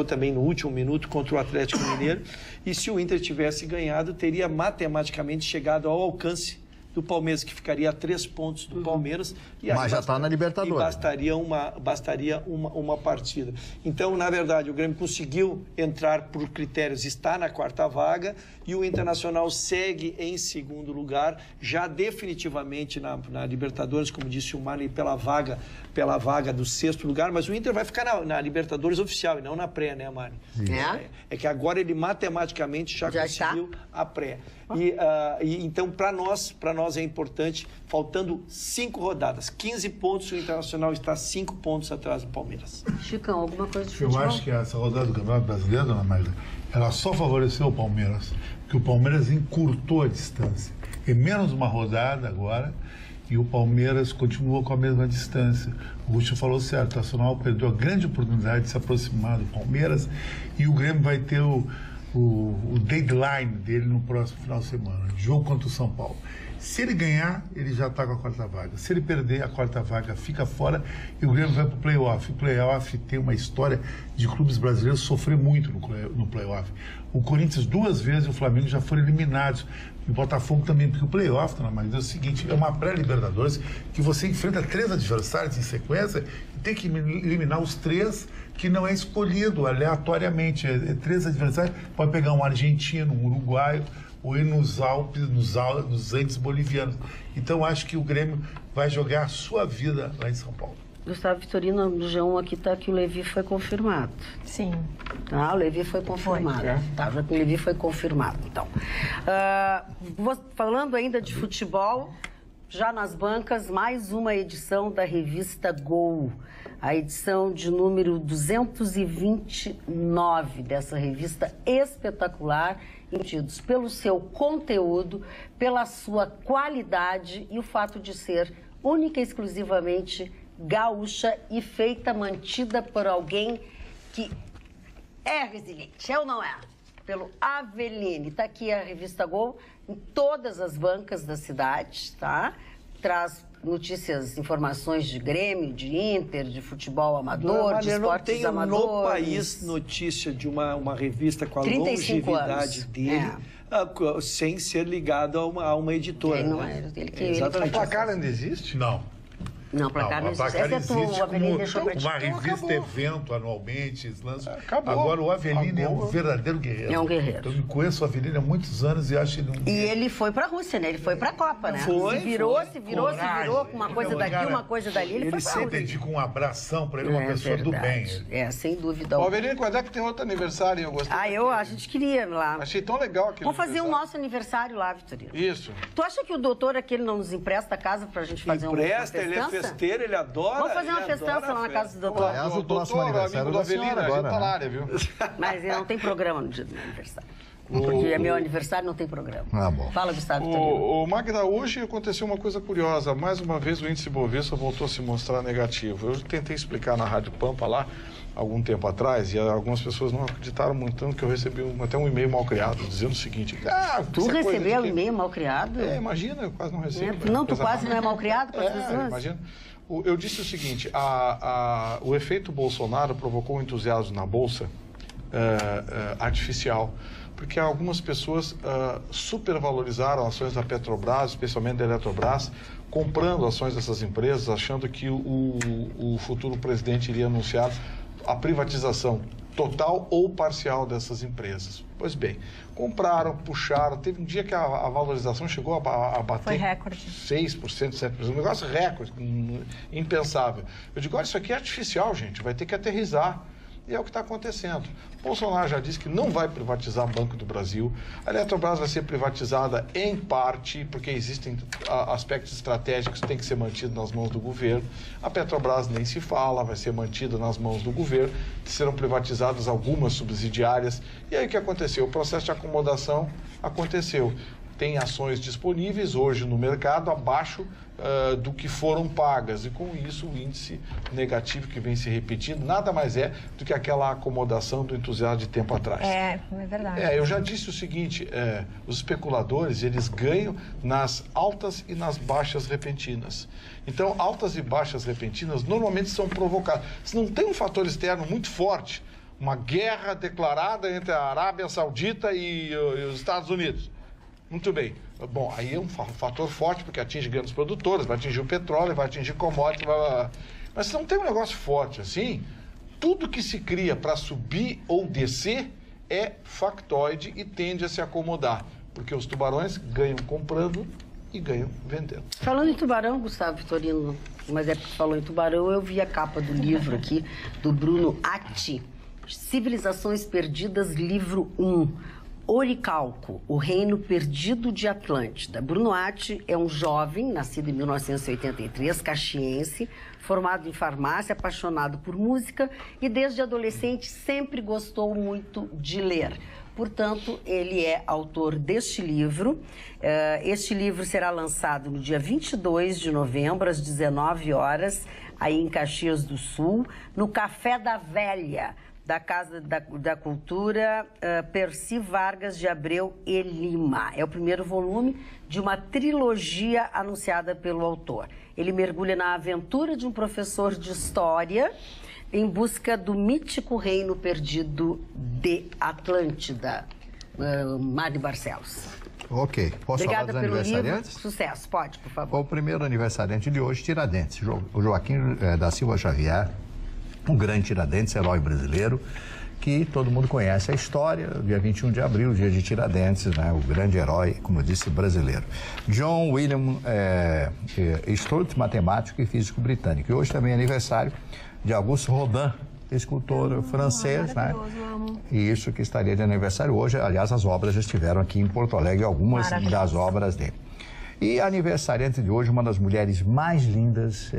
também no último minuto contra o Atlético Mineiro. E se o Inter tivesse ganhado, teria matematicamente chegado ao alcance do Palmeiras, que ficaria a 3 pontos do Palmeiras. Mas já está na Libertadores. E bastaria uma partida. Então, na verdade, o Grêmio conseguiu entrar por critérios, está na quarta vaga, e o Internacional segue em segundo lugar, já definitivamente na Libertadores, como disse o Marley, pela vaga do 6º lugar, mas o Inter vai ficar na Libertadores oficial e não na pré, né, Marley? É que agora ele matematicamente já conseguiu a pré. Então, para nós é importante, faltando 5 rodadas, 15 pontos, o Internacional está 5 pontos atrás do Palmeiras. Chicão, alguma coisa de futebol? Eu acho que essa rodada do Campeonato Brasileiro, Dona Magda, ela só favoreceu o Palmeiras, porque o Palmeiras encurtou a distância. É menos uma rodada agora, e o Palmeiras continuou com a mesma distância. O Russo falou certo, o Nacional perdeu a grande oportunidade de se aproximar do Palmeiras, e o Grêmio vai ter o deadline dele no próximo final de semana, jogo contra o São Paulo. Se ele ganhar, ele já está com a quarta vaga. Se ele perder, a quarta vaga fica fora e o Grêmio vai para o play-off. O play-off tem uma história de clubes brasileiros sofrer muito no play-off. O Corinthians 2 vezes e o Flamengo já foram eliminados. E o Botafogo também, porque o play-off, dona Maria, é o seguinte, é uma pré-Libertadores que você enfrenta 3 adversários em sequência e tem que eliminar os 3 que não é escolhido aleatoriamente. 3 adversários, pode pegar um argentino, um uruguaio, ou ir nos Alpes, nos Andes bolivianos. Então, acho que o Grêmio vai jogar a sua vida lá em São Paulo. Gustavo Vitorino, no G1 aqui está que o Levi foi confirmado. Sim. Tá, o Levi foi confirmado. Tá, já que o Levi foi confirmado. Então, falando ainda de futebol, já nas bancas, mais uma edição da revista Gol. A edição de número 229 dessa revista espetacular, entendidos pelo seu conteúdo, pela sua qualidade e o fato de ser única e exclusivamente gaúcha e feita, mantida por alguém que é resiliente, é ou não é? Pelo Aveline. Está aqui a revista Gol em todas as bancas da cidade, tá? Traz notícias, informações de Grêmio, de Inter, de futebol amador, de esportes amadores. No país notícia de uma revista com a longevidade dele, sem ser ligado a uma editora. Não é, exatamente. A Placar ainda existe? Não. Não, Placar não existe. Essa é tua, o Aveline deixou pra ti. Uma revista evento anualmente. Agora o Aveline é um verdadeiro guerreiro. É um guerreiro. Eu me conheço o Aveline há muitos anos e acho ele um... E ele foi pra Rússia, né? Ele foi pra Copa, né? Se virou com uma coisa daqui, uma coisa dali, ele foi pra Rússia. Ele sempre dedica um abração pra ele, uma pessoa do bem. Sem dúvida. O Aveline, quando é que tem outro aniversário? Eu gostei. A gente queria ir lá. Achei tão legal aquele Vamos fazer o nosso aniversário lá, Vitorino. Isso. Tu acha que o doutor aquele não nos empresta a casa pra gente fazer uma festança? Ele é festeiro, ele adora. Vamos fazer uma festança lá na casa do doutor. Aliás, o próximo aniversário do Aveline, a gente tá na área, viu? Mas não tem programa no dia do meu aniversário. Porque é meu aniversário, não tem programa. Bom. Fala, Gustavo. Magda, hoje aconteceu uma coisa curiosa. Mais uma vez o índice Bovespa voltou a se mostrar negativo. Eu tentei explicar na Rádio Pampa lá, algum tempo atrás, e algumas pessoas não acreditaram muito, tanto que eu recebi até um e-mail mal criado, dizendo o seguinte... Tu recebeu um e-mail mal criado? Imagina, eu quase não recebo. Não, tu quase não é mal criado com as pessoas? Imagina. Eu disse o seguinte, o efeito Bolsonaro provocou um entusiasmo na Bolsa artificial, porque algumas pessoas supervalorizaram ações da Petrobras, especialmente da Eletrobras, comprando ações dessas empresas, achando que o futuro presidente iria anunciar a privatização total ou parcial dessas empresas. Pois bem, compraram, puxaram, teve um dia que a valorização chegou a bater... Foi recorde. 6%, 7%, um negócio recorde, impensável. Eu digo, olha, isso aqui é artificial, gente, vai ter que aterrissar. E é o que está acontecendo. Bolsonaro já disse que não vai privatizar o Banco do Brasil. A Eletrobras vai ser privatizada em parte, porque existem aspectos estratégicos que têm que ser mantidos nas mãos do governo. A Petrobras nem se fala, vai ser mantida nas mãos do governo. Serão privatizadas algumas subsidiárias. E aí o que aconteceu? O processo de acomodação aconteceu. Tem ações disponíveis hoje no mercado abaixo do que foram pagas. E com isso o índice negativo que vem se repetindo nada mais é do que aquela acomodação do entusiasmo de tempo atrás. É verdade. Eu já disse o seguinte, os especuladores, eles ganham nas altas e nas baixas repentinas. Então, altas e baixas repentinas normalmente são provocadas. Se não tem um fator externo muito forte, uma guerra declarada entre a Arábia Saudita e os Estados Unidos, muito bem. Bom, aí é um fator forte, porque atinge grandes produtores, vai atingir o petróleo, vai atingir commodities, blá, blá, blá. Mas se não tem um negócio forte assim, tudo que se cria para subir ou descer é factoide e tende a se acomodar, porque os tubarões ganham comprando e ganham vendendo. Falando em tubarão, Gustavo Vitorino, mas é porque falou em tubarão, eu vi a capa do livro aqui, do Bruno Atti, Civilizações Perdidas, livro 1. Oricalco, o reino perdido de Atlântida. Bruno Atti é um jovem, nascido em 1983, caxiense, formado em farmácia, apaixonado por música e desde adolescente sempre gostou muito de ler. Portanto, ele é autor deste livro. Este livro será lançado no dia 22 de novembro, às 19 horas, aí em Caxias do Sul, no Café da Velha, da Casa da Cultura, Percy Vargas de Abreu e Lima. É o primeiro volume de uma trilogia anunciada pelo autor. Ele mergulha na aventura de um professor de história em busca do mítico reino perdido de Atlântida. Mário Barcelos. Ok. Posso Obrigada falar dos pelo aniversariantes? livro. Sucesso. Pode, por favor. O primeiro aniversariante de hoje, Tiradentes. O Joaquim da Silva Xavier, um grande Tiradentes, herói brasileiro, que todo mundo conhece a história, dia 21 de abril, dia de Tiradentes, né, o grande herói, como eu disse, brasileiro. John William Strout, matemático e físico britânico. E hoje também é aniversário de Auguste Rodin, escultor francês, né? E isso que estaria de aniversário hoje. Aliás, as obras estiveram aqui em Porto Alegre, algumas das obras dele. E aniversariante de hoje, uma das mulheres mais lindas,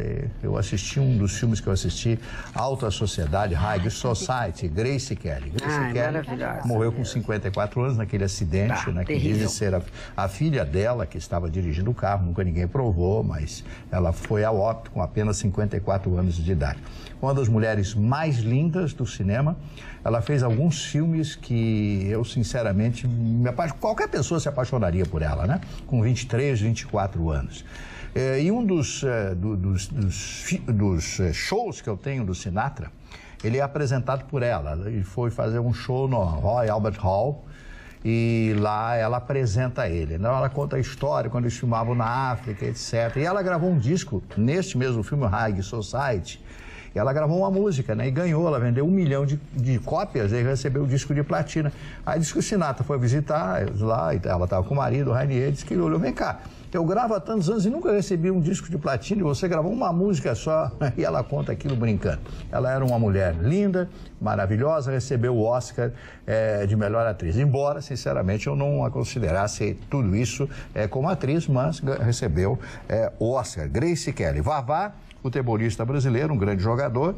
eu assisti um dos filmes que eu assisti, Alta Sociedade, High Society, Grace Kelly. Grace Kelly morreu com 54 anos naquele acidente, né, que dizem ser a filha dela, que estava dirigindo o carro, nunca ninguém provou, mas ela foi ao óbito com apenas 54 anos de idade. Uma das mulheres mais lindas do cinema. Ela fez alguns filmes que eu, sinceramente, qualquer pessoa se apaixonaria por ela, né? Com 23, 24 anos. E um dos shows que eu tenho do Sinatra, ele é apresentado por ela. Ele foi fazer um show no Royal Albert Hall e lá ela apresenta ele. Ela conta a história, quando eles filmavam na África, etc. E ela gravou um disco, neste mesmo filme, High Society. Ela gravou uma música, né? E ganhou, ela vendeu 1 milhão de cópias e recebeu o disco de platina. Aí disse que o Sinatra foi visitar lá, e ela estava com o marido, o Rainier, disse que ele olhou, vem cá, eu gravo há tantos anos e nunca recebi um disco de platina e você gravou uma música só. E ela conta aquilo brincando. Ela era uma mulher linda, maravilhosa, recebeu o Oscar de melhor atriz. Embora, sinceramente, eu não a considerasse tudo isso como atriz, mas recebeu o Oscar. Grace Kelly. Vavá, futebolista brasileiro, um grande jogador,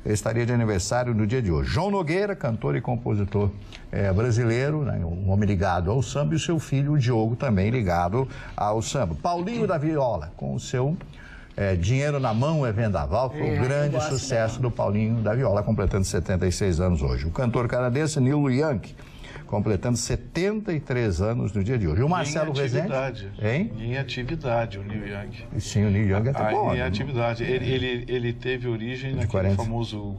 estaria de aniversário no dia de hoje. João Nogueira, cantor e compositor brasileiro, né, um homem ligado ao samba, e o seu filho, o Diogo, também ligado ao samba. Paulinho da Viola, com o seu Dinheiro na Mão é Vendaval, foi o grande sucesso do Paulinho da Viola, completando 76 anos hoje. O cantor canadense Neil Young, completando 73 anos no dia de hoje. O Marcelo Rezende... Em atividade, o Neil Young. Sim, o Neil Young até bom. Em atividade. Ele teve origem naquele famoso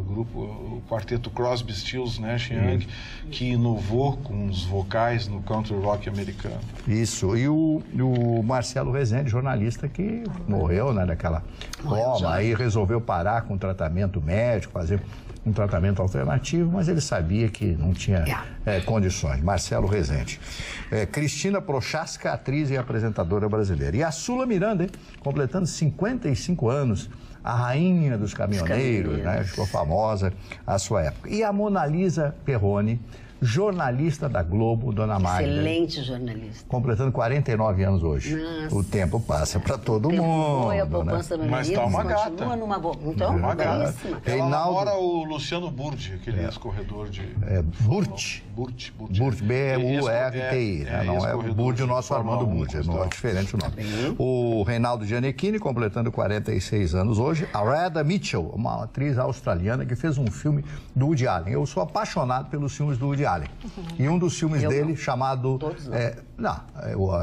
grupo, o quarteto Crosby, Stills, Nash Young, que inovou com os vocais no country rock americano. Isso. E o Marcelo Rezende, jornalista que morreu, né, daquela forma, aí resolveu parar com o tratamento médico, fazer um tratamento alternativo, mas ele sabia que não tinha condições. Marcelo Rezende. Cristina Prochaska, atriz e apresentadora brasileira. E a Sula Miranda, completando 55 anos, a rainha dos caminhoneiros, né? Ficou famosa à sua época. E a Mona Lisa Perrone, jornalista da Globo, Dona Magda. Excelente jornalista. Completando 49 anos hoje. Nossa. O tempo passa para todo mundo. Foi a poupança, né? Mas está uma gata. Continua numa boa. Então, uma gata. Ela namora o Luciano Burdi, aquele ex-corredor de... Burti. B-U-R-T-I. Não é o Burdi, o nosso Armando Burdi. Não é diferente o nome. O Reinaldo Gianecchini, completando 46 anos hoje. A Radha Mitchell, uma atriz australiana que fez um filme do Woody Allen. Eu sou apaixonado pelos filmes do Woody Allen. E um dos filmes dele, chamado...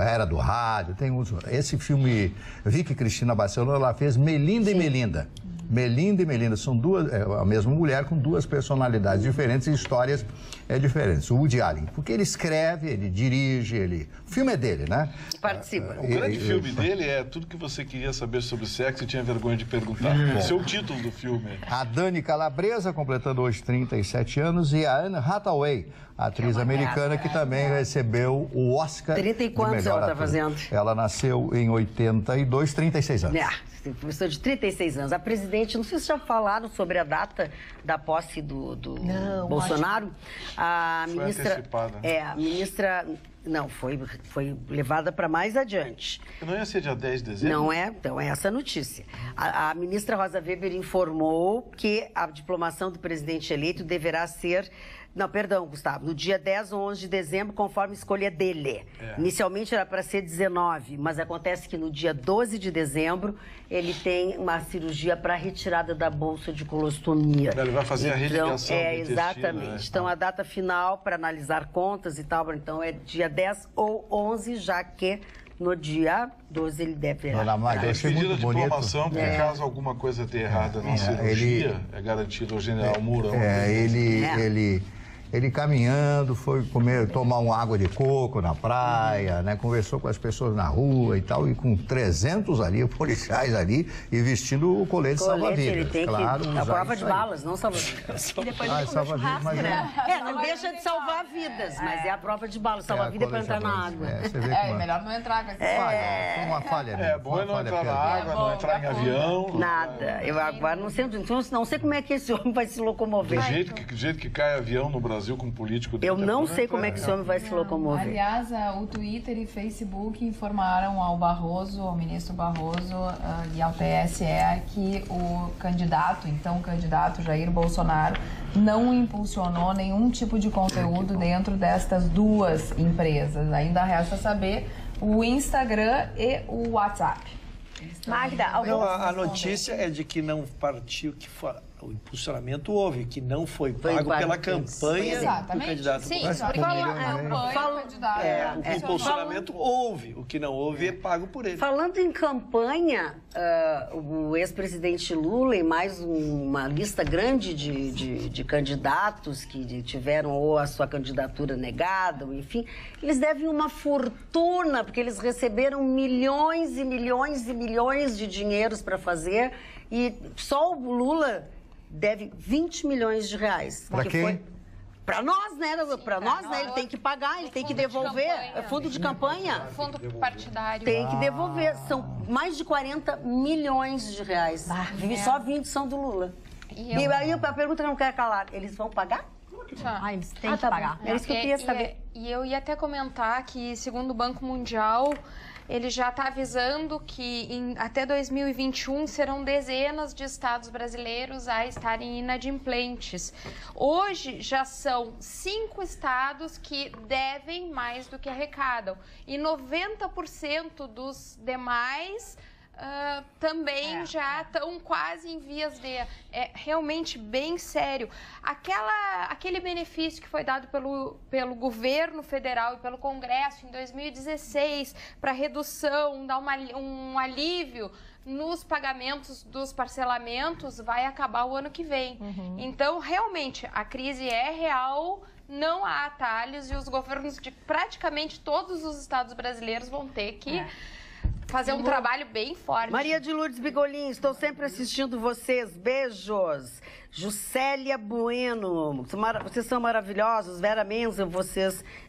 Era do Rádio, tem esse filme, Vicky Cristina Barcelona, ela fez Melinda e Melinda. Melinda e Melinda são a mesma mulher com duas personalidades diferentes e histórias diferentes. O Woody Allen, porque ele escreve, ele dirige, o filme é dele, né? Participa. O grande filme dele é tudo que você queria saber sobre sexo e tinha vergonha de perguntar. Esse é o título do filme. A Dani Calabresa, completando hoje 37 anos, e a Anne Hathaway, atriz americana que também recebeu o Oscar 30 e quantos ela está fazendo? Ela nasceu em 82, 36 anos. Professor de 36 anos. A presidente, não sei se já falaram sobre a data da posse do Bolsonaro. A ministra... antecipada. A ministra... Não, foi levada para mais adiante. Não ia ser dia 10 de dezembro? Não é, então é essa a notícia. A ministra Rosa Weber informou que a diplomação do presidente eleito deverá ser Não, perdão, Gustavo. No dia 10 ou 11 de dezembro, conforme escolha dele. Inicialmente era para ser 19, mas acontece que no dia 12 de dezembro ele tem uma cirurgia para retirada da bolsa de colostomia. Ele vai fazer a religação do intestino, exatamente. né? Então, a data final para analisar contas e tal, então é dia 10 ou 11, já que no dia 12 ele deve... Dona Magda, eu achei muito bonito. De diplomação, porque caso alguma coisa dê errada na cirurgia, é garantido ao general Mourão. Ele caminhando, foi tomar uma água de coco na praia, né? Conversou com as pessoas na rua e tal, e com 300 ali, policiais ali, e vestindo o colete salva-vidas. Ele tem claro, que... A prova de balas, não salva-vidas. E depois ele salva-vidas, mas não deixa de salvar vidas, mas é a prova de balas. Salva-vida é para entrar na água. Melhor não entrar com essa Foi uma falha. É bom não entrar na água, não entrar em avião. Nada. Eu agora não sei como é que esse homem vai se locomover. Do jeito que cai avião no Brasil com político... Eu não sei como é que esse homem vai se locomover. Aliás, o Twitter e Facebook informaram ao Barroso, ao ministro Barroso e ao TSE que o candidato Jair Bolsonaro não impulsionou nenhum tipo de conteúdo dentro destas duas empresas. Ainda resta saber o Instagram e o WhatsApp. Magda, a notícia é de que não partiu, que o impulsionamento houve, que não foi pago pela campanha do candidato. Sim, porque o impulsionamento houve, o que não houve é pago por ele. Falando em campanha, o ex-presidente Lula e mais uma lista grande de candidatos que tiveram ou a sua candidatura negada, enfim, eles devem uma fortuna, porque eles receberam milhões e milhões e milhões de dinheiros para fazer, e só o Lula deve 20 milhões de reais. Para quem? Para nós, né? Para nós, né? Ele tem que pagar, ele tem que devolver. Fundo de campanha. Fundo partidário. Tem que devolver. São mais de 40 milhões de reais. Só 20 são do Lula. E aí a pergunta que eu não quero calar, eles vão pagar? Eles têm que pagar. É isso que eu queria saber. E eu ia até comentar que, segundo o Banco Mundial, ele já está avisando que até 2021 serão dezenas de estados brasileiros a estarem inadimplentes. Hoje já são 5 estados que devem mais do que arrecadam. E 90% dos demais também já estão quase em vias de... É realmente bem sério. Aquele benefício que foi dado pelo governo federal e pelo Congresso em 2016 para redução, dar um alívio nos pagamentos dos parcelamentos, vai acabar o ano que vem. Então, realmente, a crise é real, não há atalhos e os governos de praticamente todos os estados brasileiros vão ter que... fazer um trabalho bem forte. Maria de Lourdes Bigolin, estou sempre assistindo vocês. Beijos. Juscelia Bueno, vocês são maravilhosos. Vera Menza,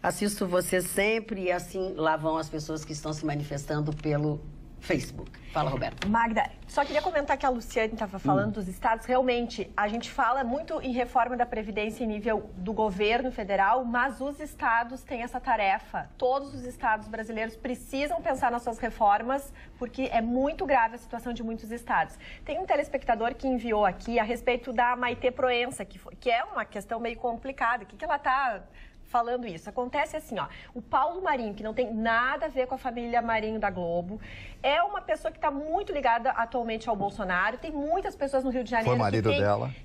assisto vocês sempre. E assim lá vão as pessoas que estão se manifestando pelo Facebook. Fala, Roberto. Magda, só queria comentar que a Luciane estava falando dos estados. Realmente, a gente fala muito em reforma da Previdência em nível do governo federal, mas os estados têm essa tarefa. Todos os estados brasileiros precisam pensar nas suas reformas, porque é muito grave a situação de muitos estados. Tem um telespectador que enviou aqui a respeito da Maitê Proença, que é uma questão meio complicada. O que ela está... falando isso? Acontece assim, ó, o Paulo Marinho, que não tem nada a ver com a família Marinho da Globo, é uma pessoa que está muito ligada atualmente ao Bolsonaro. Tem muitas pessoas no Rio de Janeiro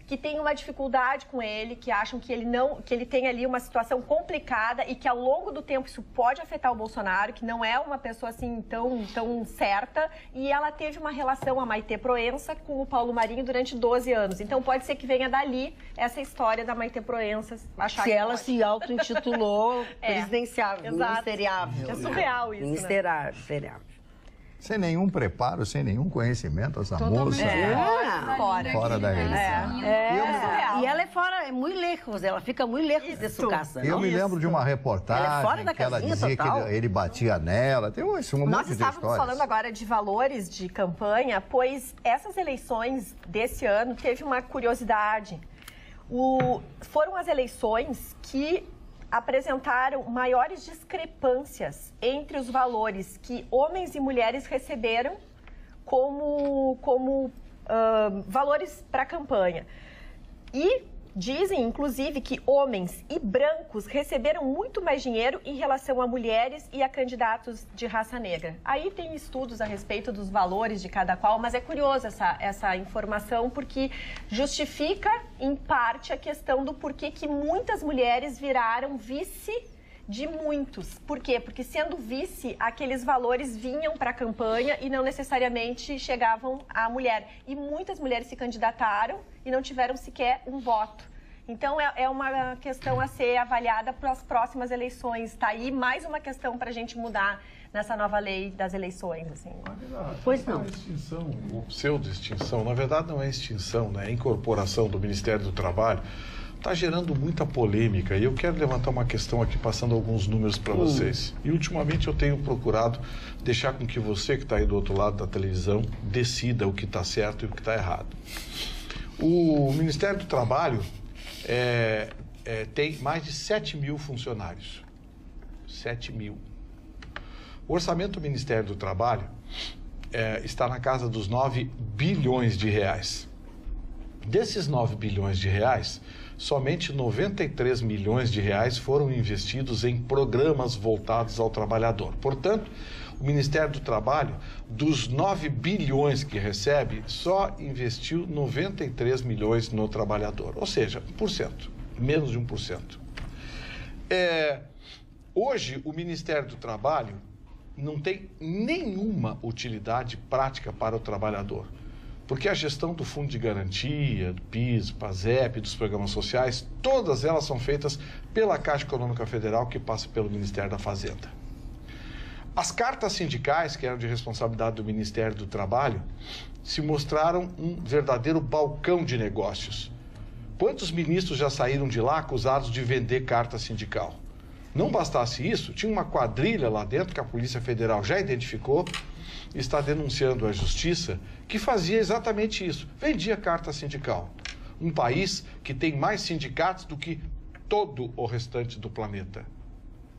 que têm uma dificuldade com ele, que acham que ele tem ali uma situação complicada e que ao longo do tempo isso pode afetar o Bolsonaro, que não é uma pessoa assim tão certa. E ela teve uma relação, a Maitê Proença, com o Paulo Marinho durante 12 anos. Então pode ser que venha dali essa história da Maitê Proença. Se ela se auto-intitulou presidenciável, ministeriável. É surreal isso, ministeriável. Sem nenhum preparo, sem nenhum conhecimento, essa moça. Fora da realidade. E ela é fora, é muito lejos, ela fica muito lejos de sua casa. Eu me lembro de uma reportagem que ela dizia que ele batia nela. Tem um monte de histórias. Nós estávamos falando agora de valores de campanha, pois essas eleições desse ano teve uma curiosidade. Foram as eleições que apresentaram maiores discrepâncias entre os valores que homens e mulheres receberam como valores para a campanha. E Dizem, inclusive, que homens e brancos receberam muito mais dinheiro em relação a mulheres e a candidatos de raça negra. Aí tem estudos a respeito dos valores de cada qual, mas é curioso essa informação porque justifica, em parte, a questão do porquê que muitas mulheres viraram vice de muitos. Por quê? Porque sendo vice, aqueles valores vinham para a campanha e não necessariamente chegavam à mulher. E muitas mulheres se candidataram e não tiveram sequer um voto. Então, é uma questão a ser avaliada para as próximas eleições. Está aí mais uma questão para a gente mudar nessa nova lei das eleições. Assim. Pois não. A extinção, ou pseudo-extinção, na verdade não é extinção, né? É incorporação do Ministério do Trabalho. Está gerando muita polêmica e eu quero levantar uma questão aqui, passando alguns números para vocês. E ultimamente eu tenho procurado deixar com que você que está aí do outro lado da televisão decida o que está certo e o que está errado. O Ministério do Trabalho tem mais de 7 mil funcionários. 7 mil. O orçamento do Ministério do Trabalho está na casa dos 9 bilhões de reais. Desses 9 bilhões de reais, somente 93 milhões de reais foram investidos em programas voltados ao trabalhador. Portanto, o Ministério do Trabalho, dos 9 bilhões que recebe, só investiu 93 milhões no trabalhador. Ou seja, 1%, menos de 1%. Hoje, o Ministério do Trabalho não tem nenhuma utilidade prática para o trabalhador. Porque a gestão do Fundo de Garantia, do PIS, PASEP, dos programas sociais, todas elas são feitas pela Caixa Econômica Federal, que passa pelo Ministério da Fazenda. As cartas sindicais, que eram de responsabilidade do Ministério do Trabalho, se mostraram um verdadeiro balcão de negócios. Quantos ministros já saíram de lá acusados de vender carta sindical? Não bastasse isso, tinha uma quadrilha lá dentro que a Polícia Federal já identificou, está denunciando à Justiça, que fazia exatamente isso, vendia carta sindical. Um país que tem mais sindicatos do que todo o restante do planeta.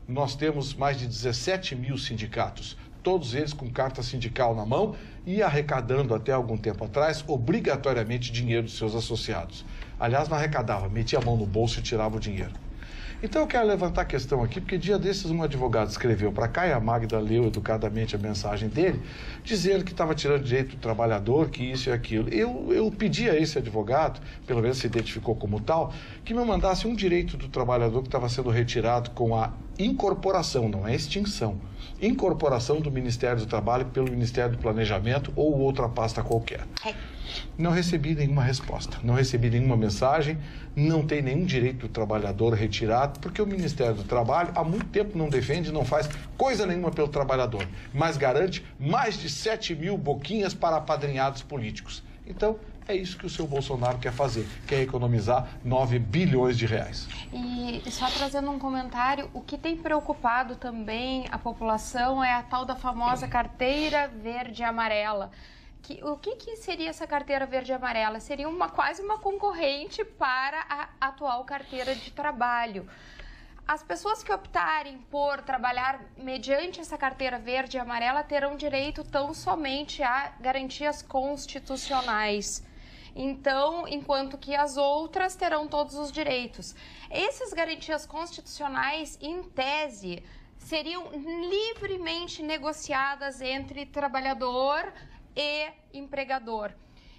Nós temos mais de 17 mil sindicatos, todos eles com carta sindical na mão e arrecadando até algum tempo atrás, obrigatoriamente, dinheiro dos seus associados. Aliás, não arrecadava, metia a mão no bolso e tirava o dinheiro. Então eu quero levantar a questão aqui, porque dia desses um advogado escreveu para cá e a Magda leu educadamente a mensagem dele, dizendo que estava tirando direito do trabalhador, que isso e aquilo. Eu pedi a esse advogado, pelo menos se identificou como tal, que me mandasse um direito do trabalhador que estava sendo retirado com a incorporação, não é extinção, incorporação do Ministério do Trabalho pelo Ministério do Planejamento ou outra pasta qualquer. Não recebi nenhuma resposta, não recebi nenhuma mensagem, não tem nenhum direito do trabalhador retirado, porque o Ministério do Trabalho há muito tempo não defende, não faz coisa nenhuma pelo trabalhador, mas garante mais de 7 mil boquinhas para apadrinhados políticos. Então, é isso que o seu Bolsonaro quer fazer, quer economizar 9 bilhões de reais. E só trazendo um comentário, o que tem preocupado também a população é a tal da famosa carteira verde e amarela. O que seria essa carteira verde e amarela? Seria quase uma concorrente para a atual carteira de trabalho. As pessoas que optarem por trabalhar mediante essa carteira verde e amarela terão direito tão somente a garantias constitucionais. Então, enquanto que as outras terão todos os direitos. Essas garantias constitucionais, em tese, seriam livremente negociadas entre trabalhador e empregador.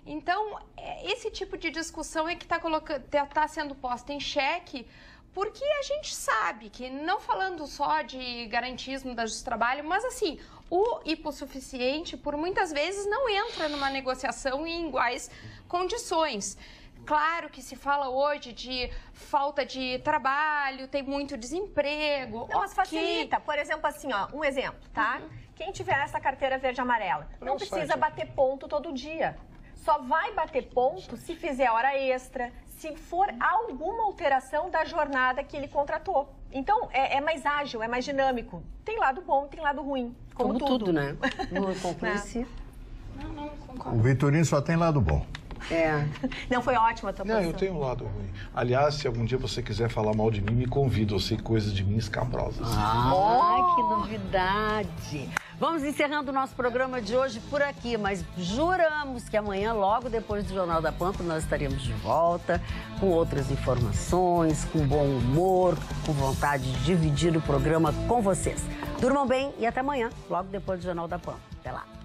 Então, esse tipo de discussão é que está sendo posta em xeque, porque a gente sabe que, não falando só de garantismo da justiça do trabalho, mas assim, o hipossuficiente, por muitas vezes, não entra numa negociação em iguais condições. Claro que se fala hoje de falta de trabalho, tem muito desemprego. Não, mas facilita. Por exemplo, assim, ó, um exemplo, tá? Quem tiver essa carteira verde e amarela não precisa bater ponto todo dia. Só vai bater ponto se fizer hora extra, se for alguma alteração da jornada que ele contratou. Então, é mais ágil, é mais dinâmico. Tem lado bom, tem lado ruim. Como tudo, né? Não conclui-se. O Vitorino só tem lado bom. Não, foi ótima a tua posição. Não, eu tenho um lado ruim. Aliás, se algum dia você quiser falar mal de mim, me convida. Eu sei coisas de mim escabrosas. Que novidade! Vamos encerrando o nosso programa de hoje por aqui, mas juramos que amanhã, logo depois do Jornal da Pampa, nós estaremos de volta com outras informações, com bom humor, com vontade de dividir o programa com vocês. Durmam bem e até amanhã, logo depois do Jornal da Pampa. Até lá!